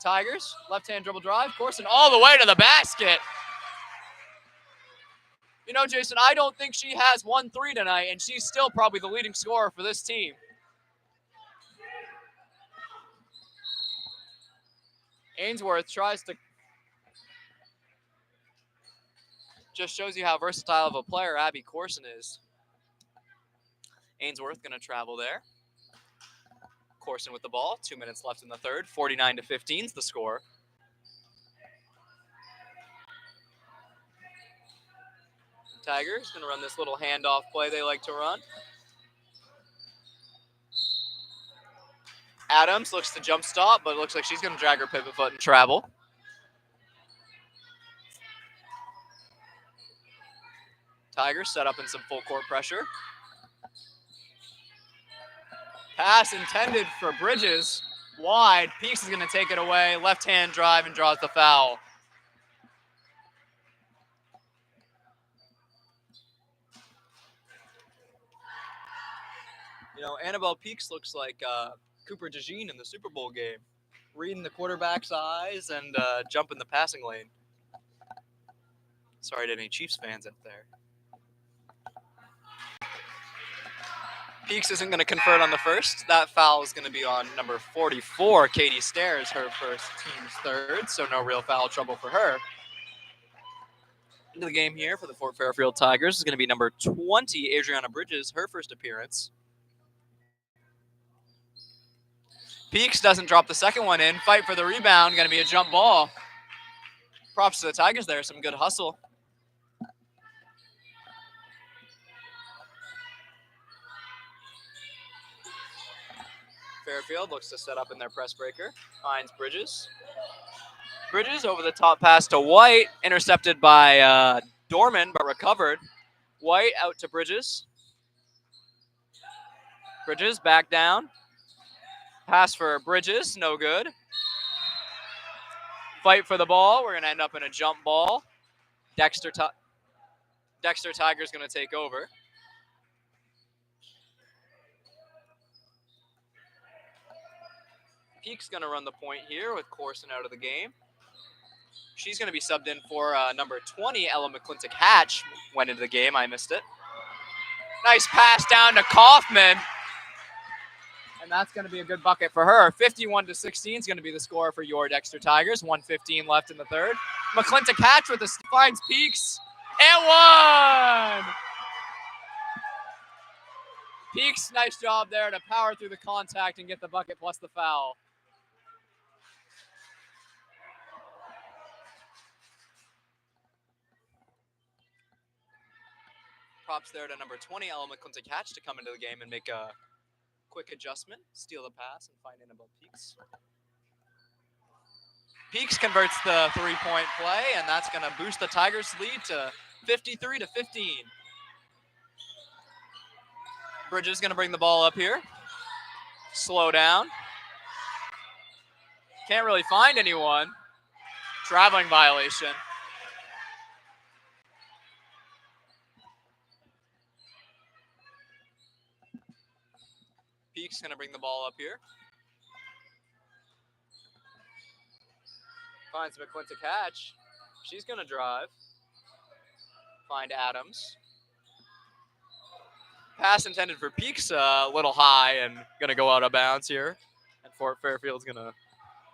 Tigers, left-hand dribble drive. Corson all the way to the basket. You know, Jason, I don't think she has 1-3 tonight, and she's still probably the leading scorer for this team. Ainsworth tries to... Just shows you how versatile of a player Abby Corson is. Ainsworth going to travel there. Corson with the ball. 2 minutes left in the third. 49-15 is the score. Tigers going to run this little handoff play they like to run. Adams looks to jump stop, but it looks like she's going to drag her pivot foot and travel. Tigers set up in some full court pressure. Pass intended for Bridges. Wide. Peaks is going to take it away. Left-hand drive and draws the foul. You know, Annabelle Peaks looks like Cooper DeJean in the Super Bowl game. Reading the quarterback's eyes and jumping the passing lane. Sorry to any Chiefs fans out there. Peaks isn't going to convert on the first. That foul is going to be on number 44, Katie Stairs, her first team's third, so no real foul trouble for her. Into the game here for the Fort Fairfield Tigers is going to be number 20, Adriana Bridges, her first appearance. Peaks doesn't drop the second one in. Fight for the rebound. Going to be a jump ball. Props to the Tigers there. Some good hustle. Fairfield looks to set up in their press breaker. Finds Bridges. Bridges over the top pass to White. Intercepted by Dorman, but recovered. White out to Bridges. Bridges back down. Pass for Bridges, no good. Fight for the ball. We're going to end up in a jump ball. Dexter Tiger's going to take over. Peak's going to run the point here with Corson out of the game. She's going to be subbed in for number 20, Ella McClintock Hatch. Went into the game. I missed it. Nice pass down to Kaufman. And that's going to be a good bucket for her. 51-16 is going to be the score for your Dexter Tigers. 1:15 left in the third. McClintock Hatch with the finds Peaks. And one! Peaks, nice job there to power through the contact and get the bucket plus the foul. Props there to number 20, Ella McClintock Hatch, to come into the game and make a quick adjustment, steal the pass, and find Annabelle Peaks. Peaks converts the three-point play, and that's going to boost the Tigers' lead to 53-15. Bridges is going to bring the ball up here. Slow down. Can't really find anyone. Traveling violation. Peak's going to bring the ball up here. Finds McClintock Hatch. She's going to drive. Find Adams. Pass intended for Peaks, a little high and going to go out of bounds here. And Fort Fairfield's going to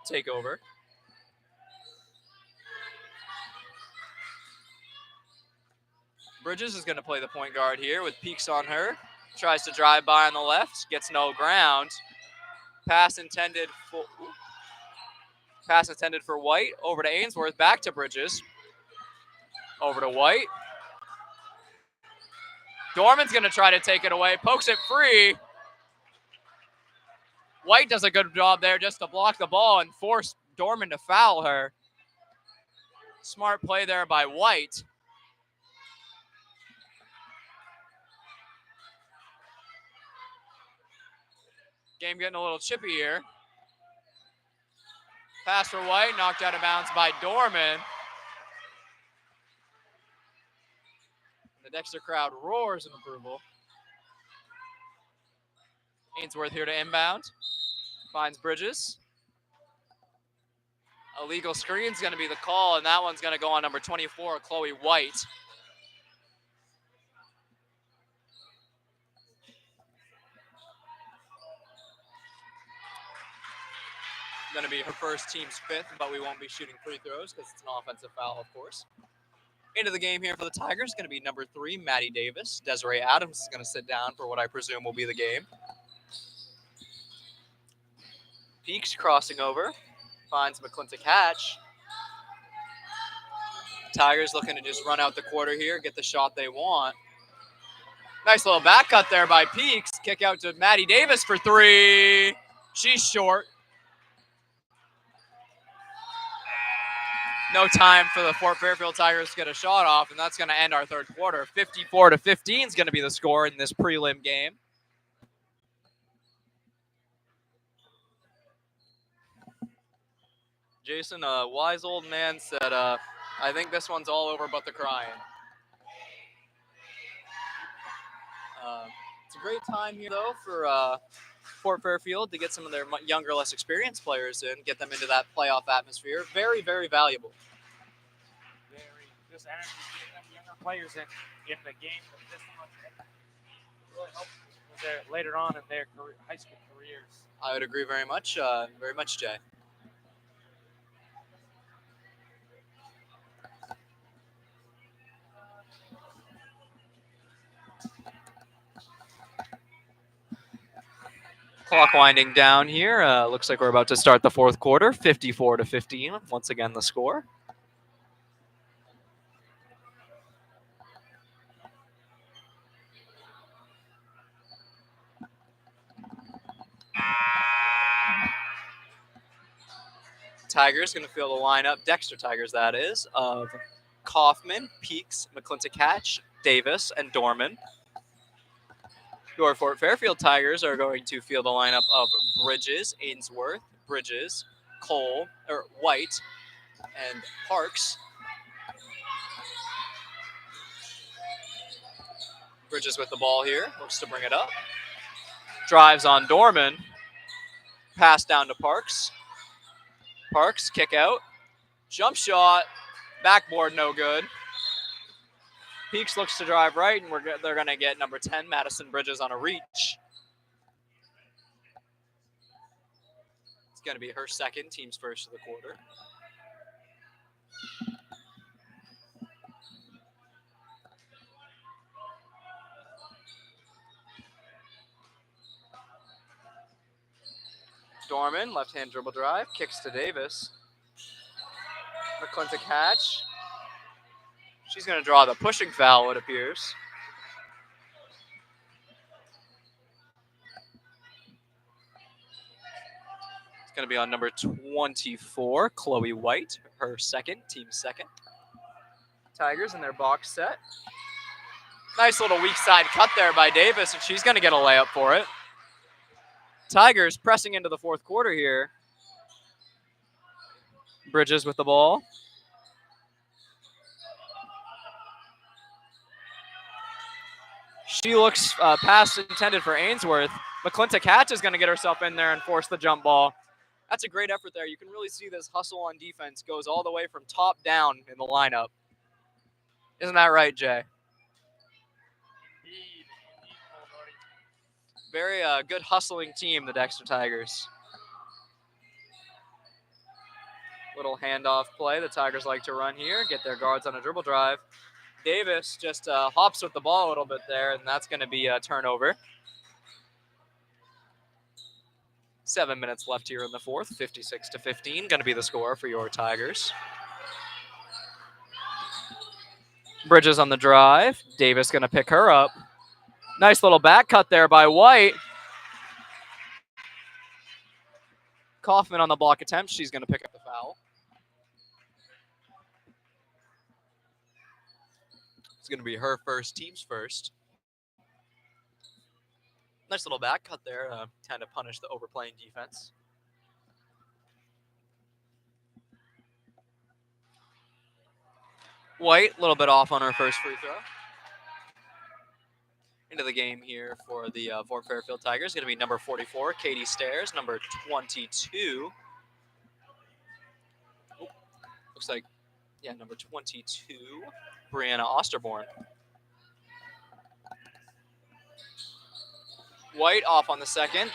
take over. Bridges is going to play the point guard here with Peaks on her. Tries to drive by on the left, gets no ground. Pass intended for White. Over to Ainsworth, back to Bridges. Over to White. Dorman's going to try to take it away, pokes it free. White does a good job there just to block the ball and force Dorman to foul her. Smart play there by White. Game getting a little chippy here. Pass for White, knocked out of bounds by Dorman. The Dexter crowd roars in approval. Ainsworth here to inbound. Finds Bridges. Illegal screen's going to be the call, and that one's going to go on number 24, Chloe White. Going to be her first, team's fifth, but we won't be shooting free throws because it's an offensive foul, of course. Into the game here for the Tigers, going to be number 3, Maddie Davis. Desiree Adams is going to sit down for what I presume will be the game. Peaks crossing over, finds McClintock Hatch. Tigers looking to just run out the quarter here, get the shot they want. Nice little back cut there by Peaks. Kick out to Maddie Davis for 3. She's short. No time for the Fort Fairfield Tigers to get a shot off, and that's going to end our third quarter. 54-15 is going to be the score in this prelim game. Jason, a wise old man said, I think this one's all over but the crying. It's a great time here, though, for Fort Fairfield to get some of their younger, less experienced players in, get them into that playoff atmosphere. Very, very valuable. Very. This energy, getting them younger players in the game this much really helps later on in their high school careers. I would agree very much, Jay. Clock winding down here. Looks like we're about to start the fourth quarter. 54-15. Once again, the score. Tigers going to field the lineup. Dexter Tigers, that is, of Kaufman, Peaks, McClintock Hatch, Davis, and Dorman. Your Fort Fairfield Tigers are going to field the lineup of Bridges, Ainsworth, Bridges, White, and Parks. Bridges with the ball here, looks to bring it up. Drives on Dorman. Pass down to Parks. Parks, kick out. Jump shot. Backboard, no good. Peaks looks to drive right, and they're going to get number 10, Madison Bridges, on a reach. It's going to be her second, team's first of the quarter. Dorman, left-hand dribble drive, kicks to Davis. McClintock Hatch. She's going to draw the pushing foul, it appears. It's going to be on number 24, Chloe White, her second, team second. Tigers in their box set. Nice little weak side cut there by Davis, and she's going to get a layup for it. Tigers pressing into the fourth quarter here. Bridges with the ball. She looks pass intended for Ainsworth. McClintock Hatch is going to get herself in there and force the jump ball. That's a great effort there. You can really see this hustle on defense goes all the way from top down in the lineup. Isn't that right, Jay? Indeed, Cold Very good hustling team, the Dexter Tigers. Little handoff play the Tigers like to run here. Get their guards on a dribble drive. Davis just hops with the ball a little bit there, and that's going to be a turnover. 7 minutes left here in the fourth. 56-15, going to be the score for your Tigers. Bridges on the drive. Davis going to pick her up. Nice little back cut there by White. Kaufman on the block attempt. She's going to pick up the foul. It's going to be her first, team's first. Nice little back cut there, kind of punish the overplaying defense. White, a little bit off on her first free throw. Into the game here for the Fort Fairfield Tigers. Going to be number 44, Katie Stairs. Number 22. Looks like, yeah, number 22, Brianna Osterborn. White off on the second.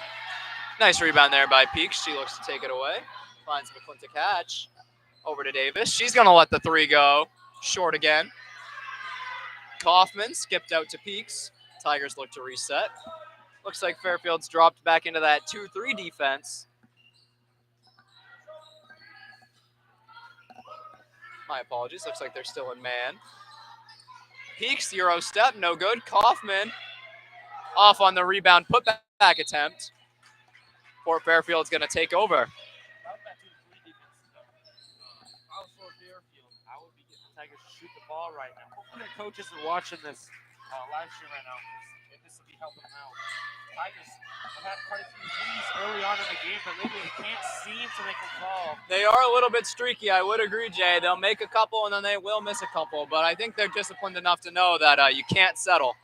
Nice rebound there by Peaks. She looks to take it away. Finds McClintock Hatch. Over to Davis. She's going to let the three go. Short again. Kaufman skipped out to Peaks. Tigers look to reset. Looks like Fairfield's dropped back into that 2-3 defense. My apologies. Looks like they're still in man. Peaks, Euro step, no good. Kaufman off on the rebound, put back attempt. Fort Fairfield's going to take over. I would be getting the Tigers to shoot the ball right now. Hopefully the coaches are watching this live stream right now, because this will be helping them out. Tigers have had quite a few threes early on in the game, but lately they can't seem to make them fall. They are a little bit streaky, I would agree, Jay. They'll make a couple and then they will miss a couple, but I think they're disciplined enough to know that you can't settle.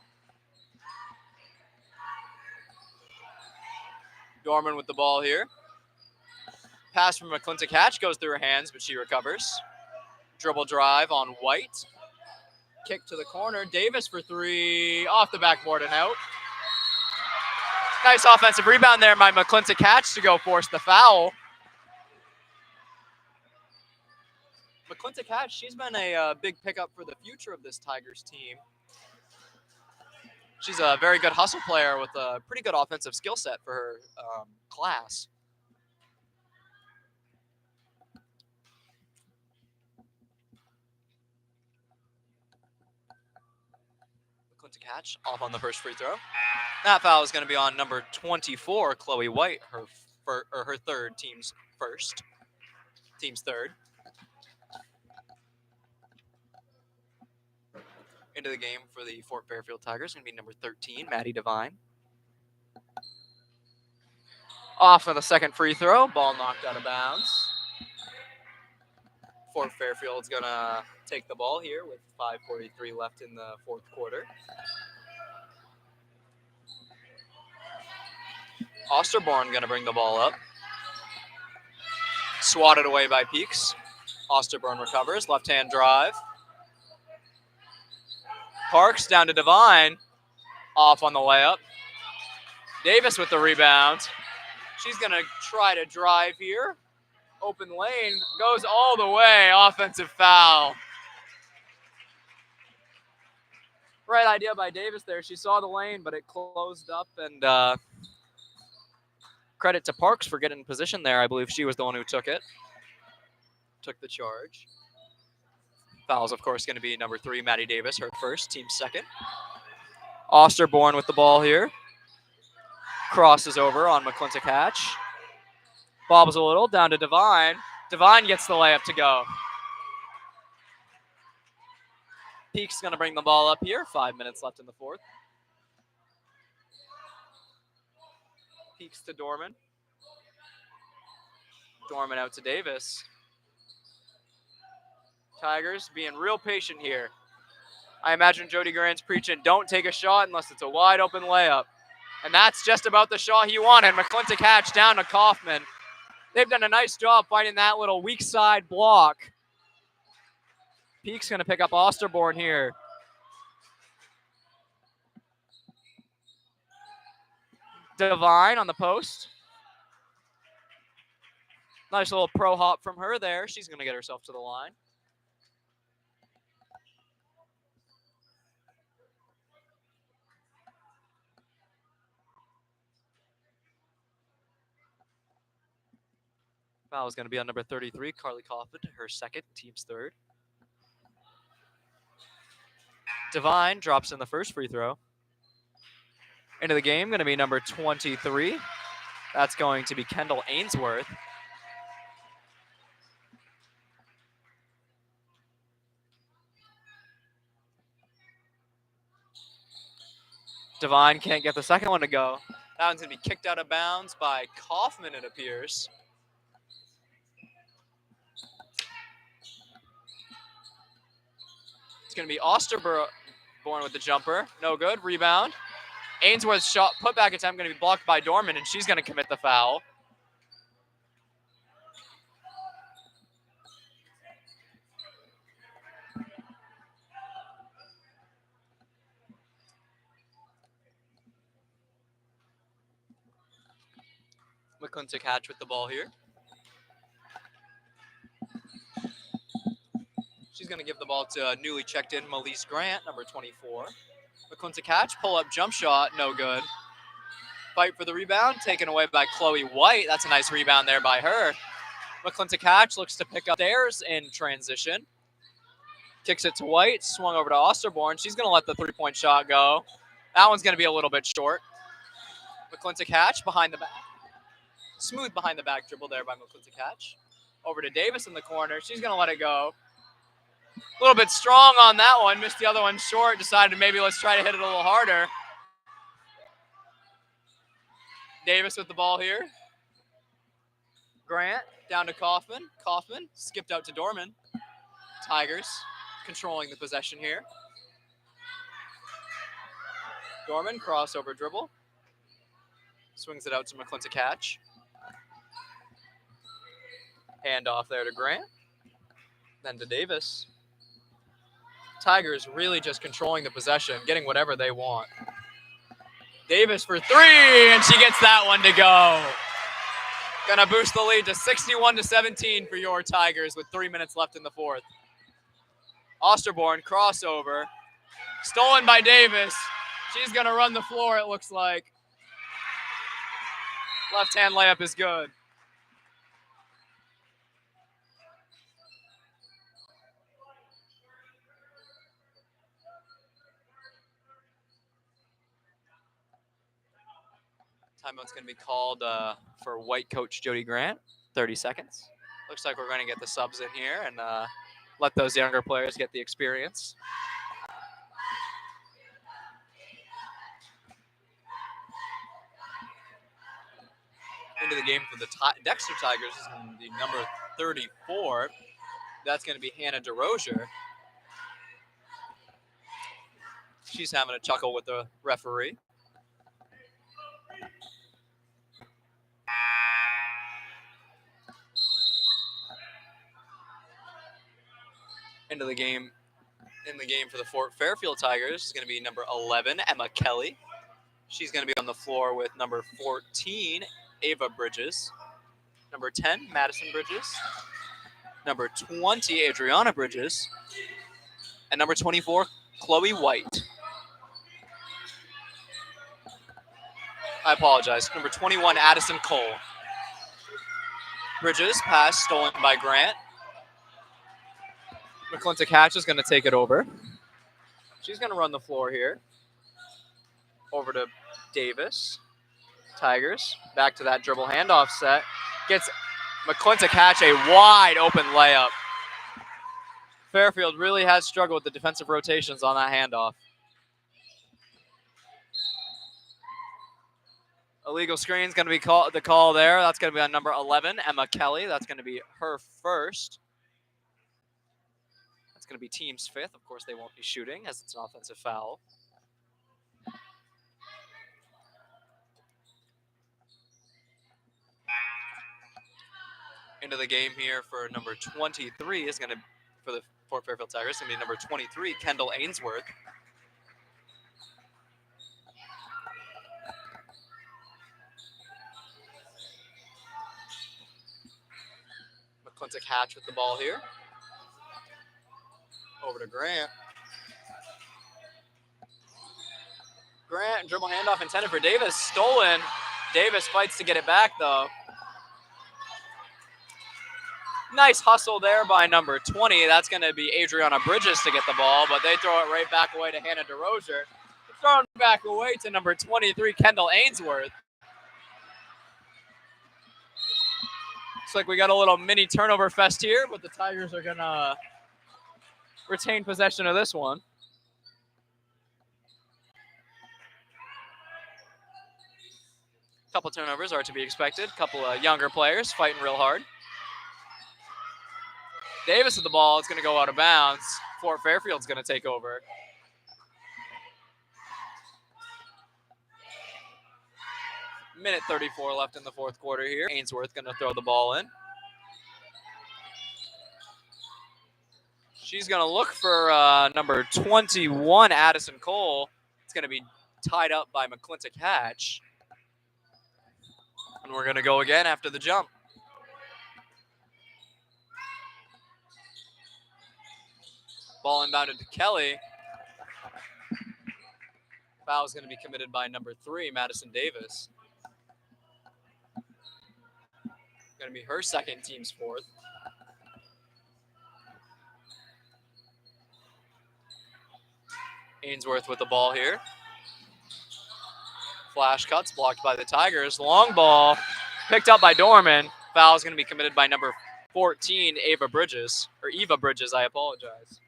Dorman with the ball here. Pass from McClintock Hatch goes through her hands, but she recovers. Dribble drive on White. Kick to the corner. Davis for three. Off the backboard and out. Nice offensive rebound there by McClintock Hatch to go force the foul. McClintock Hatch, she's been a big pickup for the future of this Tigers team. She's a very good hustle player with a pretty good offensive skill set for her class. McClintock Hatch off on the first free throw. That foul is going to be on number 24, Chloe White, her third, team's first. Team's third. Into the game for the Fort Fairfield Tigers going to be number 13, Maddie Devine. Off of the second free throw, ball knocked out of bounds. Fort Fairfield's going to take the ball here with 5:43 left in the fourth quarter. Osterborn going to bring the ball up. Swatted away by Peaks. Osterborn recovers, left-hand drive. Parks down to Devine. Off on the layup. Davis with the rebound. She's going to try to drive here. Open lane. Goes all the way. Offensive foul. Right idea by Davis there. She saw the lane, but it closed up. And credit to Parks for getting in position there. I believe she was the one who took it. Took the charge. Foul's, of course, going to be number 3, Maddie Davis, her first, team second. Osterborn with the ball here. Crosses over on McClintock Hatch. Bobbles a little, down to Devine. Devine gets the layup to go. Peak's going to bring the ball up here. 5 minutes left in the fourth. Peaks to Dorman. Dorman out to Davis. Tigers being real patient here. I imagine Jody Grant's preaching, don't take a shot unless it's a wide open layup. And that's just about the shot he wanted. McClintock Hatch down to Kaufman. They've done a nice job fighting that little weak side block. Peak's going to pick up Osterborn here. Devine on the post. Nice little pro hop from her there. She's going to get herself to the line. Foul is going to be on number 33, Carly Kaufman, her second, team's third. Devine drops in the first free throw. Into the game, going to be number 23. That's going to be Kendall Ainsworth. Devine can't get the second one to go. That one's going to be kicked out of bounds by Kaufman, it appears. It's going to be Osterborn with the jumper. No good. Rebound. Ainsworth's shot putback attempt going to be blocked by Dorman, and she's going to commit the foul. McClintock Hatch with the ball here. She's going to give the ball to newly checked in Melise Grant, number 24. McClintock Hatch, pull-up jump shot, no good. Fight for the rebound, taken away by Chloe White. That's a nice rebound there by her. McClintock Hatch looks to pick up theirs in transition. Kicks it to White, swung over to Osterborn. She's going to let the three-point shot go. That one's going to be a little bit short. McClintock Hatch behind the back. Smooth behind the back dribble there by McClintock Hatch. Over to Davis in the corner. She's going to let it go. A little bit strong on that one. Missed the other one short. Decided maybe let's try to hit it a little harder. Davis with the ball here. Grant down to Kaufman. Kaufman skipped out to Dorman. Tigers controlling the possession here. Dorman, crossover dribble. Swings it out to McClintock Hatch. Handoff there to Grant. Then to Davis. Tigers really just controlling the possession, getting whatever they want. Davis for three, and she gets that one to go. Gonna boost the lead to 61-17 for your Tigers with 3 minutes left in the fourth. Osterborn, crossover. Stolen by Davis. She's gonna run the floor, it looks like. Left-hand layup is good. Timeout's going to be called for White coach Jody Grant. 30 seconds. Looks like we're going to get the subs in here and let those younger players get the experience. Into the game for the Dexter Tigers is going to be number 34. That's going to be Hannah DeRozier. She's having a chuckle with the referee. Into the game, in the game for the Fairfield Tigers is going to be number 11, Emma Kelly. She's going to be on the floor with number 14, Ava Bridges. Number 10, Madison Bridges. Number 20, Adriana Bridges. And number 24, Chloe White. I apologize. Number 21, Addison Cole. Bridges, pass stolen by Grant. McClintock Hatch is going to take it over. She's going to run the floor here. Over to Davis. Tigers. Back to that dribble handoff set. Gets McClintock Hatch a wide open layup. Fairfield really has struggled with the defensive rotations on that handoff. Illegal screen's going to be the call there. That's going to be on number 11, Emma Kelly. That's going to be her first. That's going to be team's fifth. Of course, they won't be shooting as it's an offensive foul. Into the game here for number 23 is going to, for the Fort Fairfield Tigers, going to be number 23, Kendall Ainsworth. McClintock Hatch with the ball here. Over to Grant. Grant, dribble handoff intended for Davis. Stolen. Davis fights to get it back, though. Nice hustle there by number 20. That's going to be Adriana Bridges to get the ball, but they throw it right back away to Hannah DeRozier. Thrown back away to number 23, Kendall Ainsworth. Looks like we got a little mini turnover fest here, but the Tigers are going to retain possession of this one. Couple turnovers are to be expected. Couple of younger players fighting real hard. Davis with the ball. It's going to go out of bounds. Fort Fairfield's going to take over. Minute 34 left in the fourth quarter here. Ainsworth going to throw the ball in. She's going to look for number 21, Addison Cole. It's going to be tied up by McClintock Hatch. And we're going to go again after the jump. Ball inbounded to Kelly. Foul is going to be committed by number 3, Madison Davis. Going to be her second, team's fourth. Ainsworth with the ball here. Flash cuts blocked by the Tigers. Long ball picked up by Dorman. Foul is going to be committed by number 14, Eva Bridges. I apologize.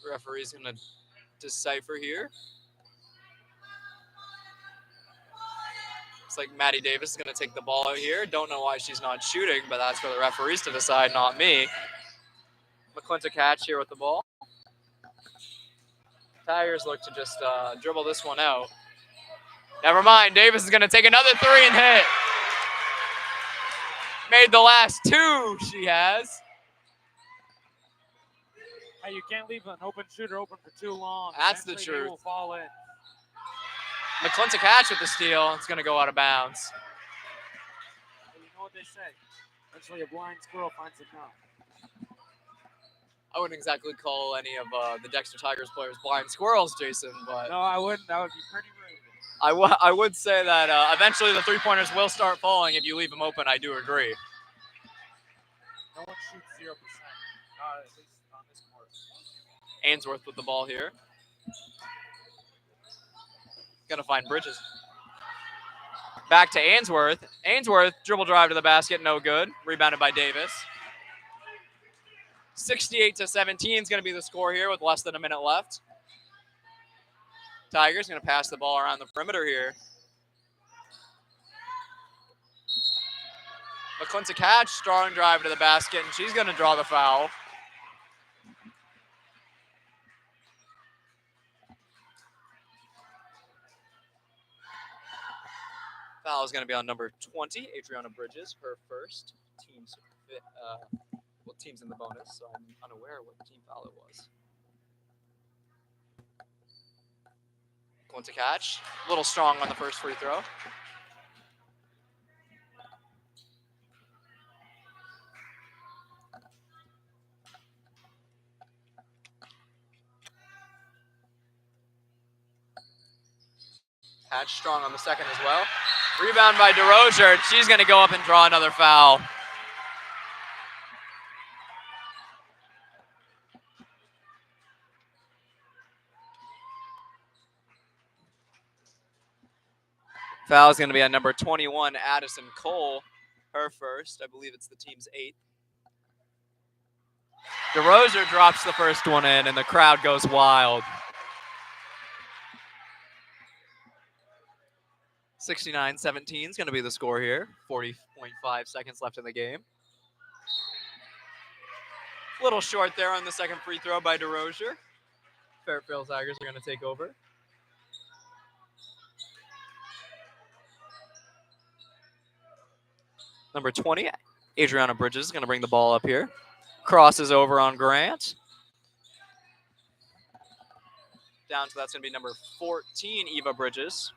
The referee's going to decipher here. Looks like Maddie Davis is going to take the ball out here. Don't know why she's not shooting, but that's for the referees to decide, not me. McClintock Hatch here with the ball. Tigers look to just dribble this one out. Never mind. Davis is going to take another three and hit. Made the last two she has. Hey, you can't leave an open shooter open for too long. That's the Eventually they truth. will fall in. McClintock Hatch with the steal. It's going to go out of bounds. Well, you know what they say. Eventually a blind squirrel finds a nut. I wouldn't exactly call any of the Dexter Tigers players blind squirrels, Jason, but No, I wouldn't. That would be pretty rude. I would say that eventually the three-pointers will start falling if you leave them open. I do agree. No one shoots 0%. At least on this court. Ainsworth with the ball here. Gonna find Bridges. Back to Ainsworth. Ainsworth, dribble drive to the basket, no good. Rebounded by Davis. 68-17 is gonna be the score here with less than a minute left. Tigers gonna pass the ball around the perimeter here. McClintock Hatch, strong drive to the basket, and she's gonna draw the foul. Foul is going to be on number 20, Adriana Bridges, her first. Team's in the bonus, so I'm unaware what team foul it was. McClintock Hatch, a little strong on the first free throw. Hatch strong on the second as well. Rebound by DeRozier. She's going to go up and draw another foul. Foul is going to be on number 21, Addison Cole. Her first. I believe it's the team's 8th. DeRozier drops the first one in, and the crowd goes wild. 69-17 is going to be the score here. 40.5 seconds left in the game. A little short there on the second free throw by DeRozier. Fairfield Tigers are going to take over. Number 20, Adriana Bridges is going to bring the ball up here. Crosses over on Grant. Down to that's going to be number 14, Eva Bridges.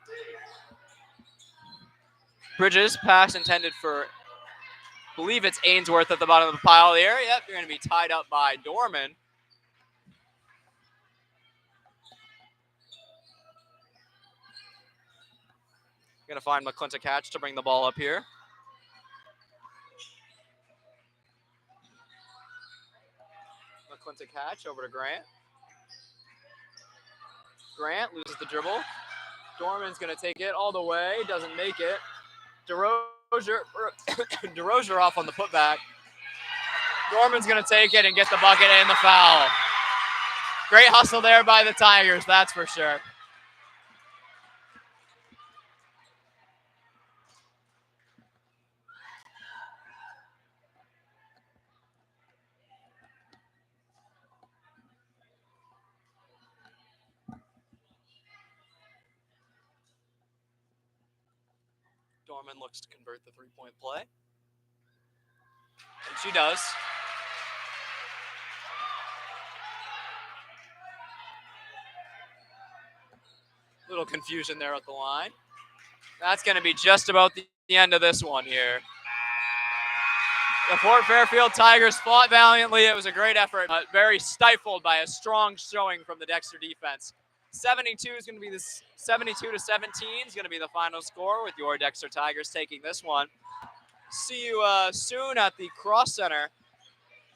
Bridges, pass intended for, I believe it's Ainsworth at the bottom of the pile here. Yep, you're going to be tied up by Dorman. Going to find McClintock Hatch to bring the ball up here. McClintock Hatch over to Grant. Grant loses the dribble. Dorman's going to take it all the way. Doesn't make it. DeRozier off on the putback. Dorman's going to take it and get the bucket and the foul. Great hustle there by the Tigers, that's for sure. Dorman looks to convert the three-point play. And she does. Little confusion there at the line. That's going to be just about the end of this one here. The Fort Fairfield Tigers fought valiantly. It was a great effort, but very stifled by a strong showing from the Dexter defense. 72 is going to be this 72-17 is going to be the final score, with your Dexter Tigers taking this one. See you soon at the Cross Center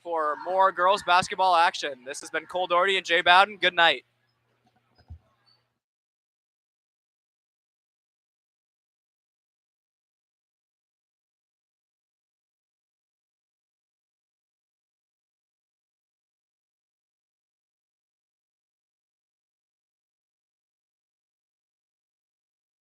for more girls basketball action. This has been Cole Doherty and Jay Bowden. Good night.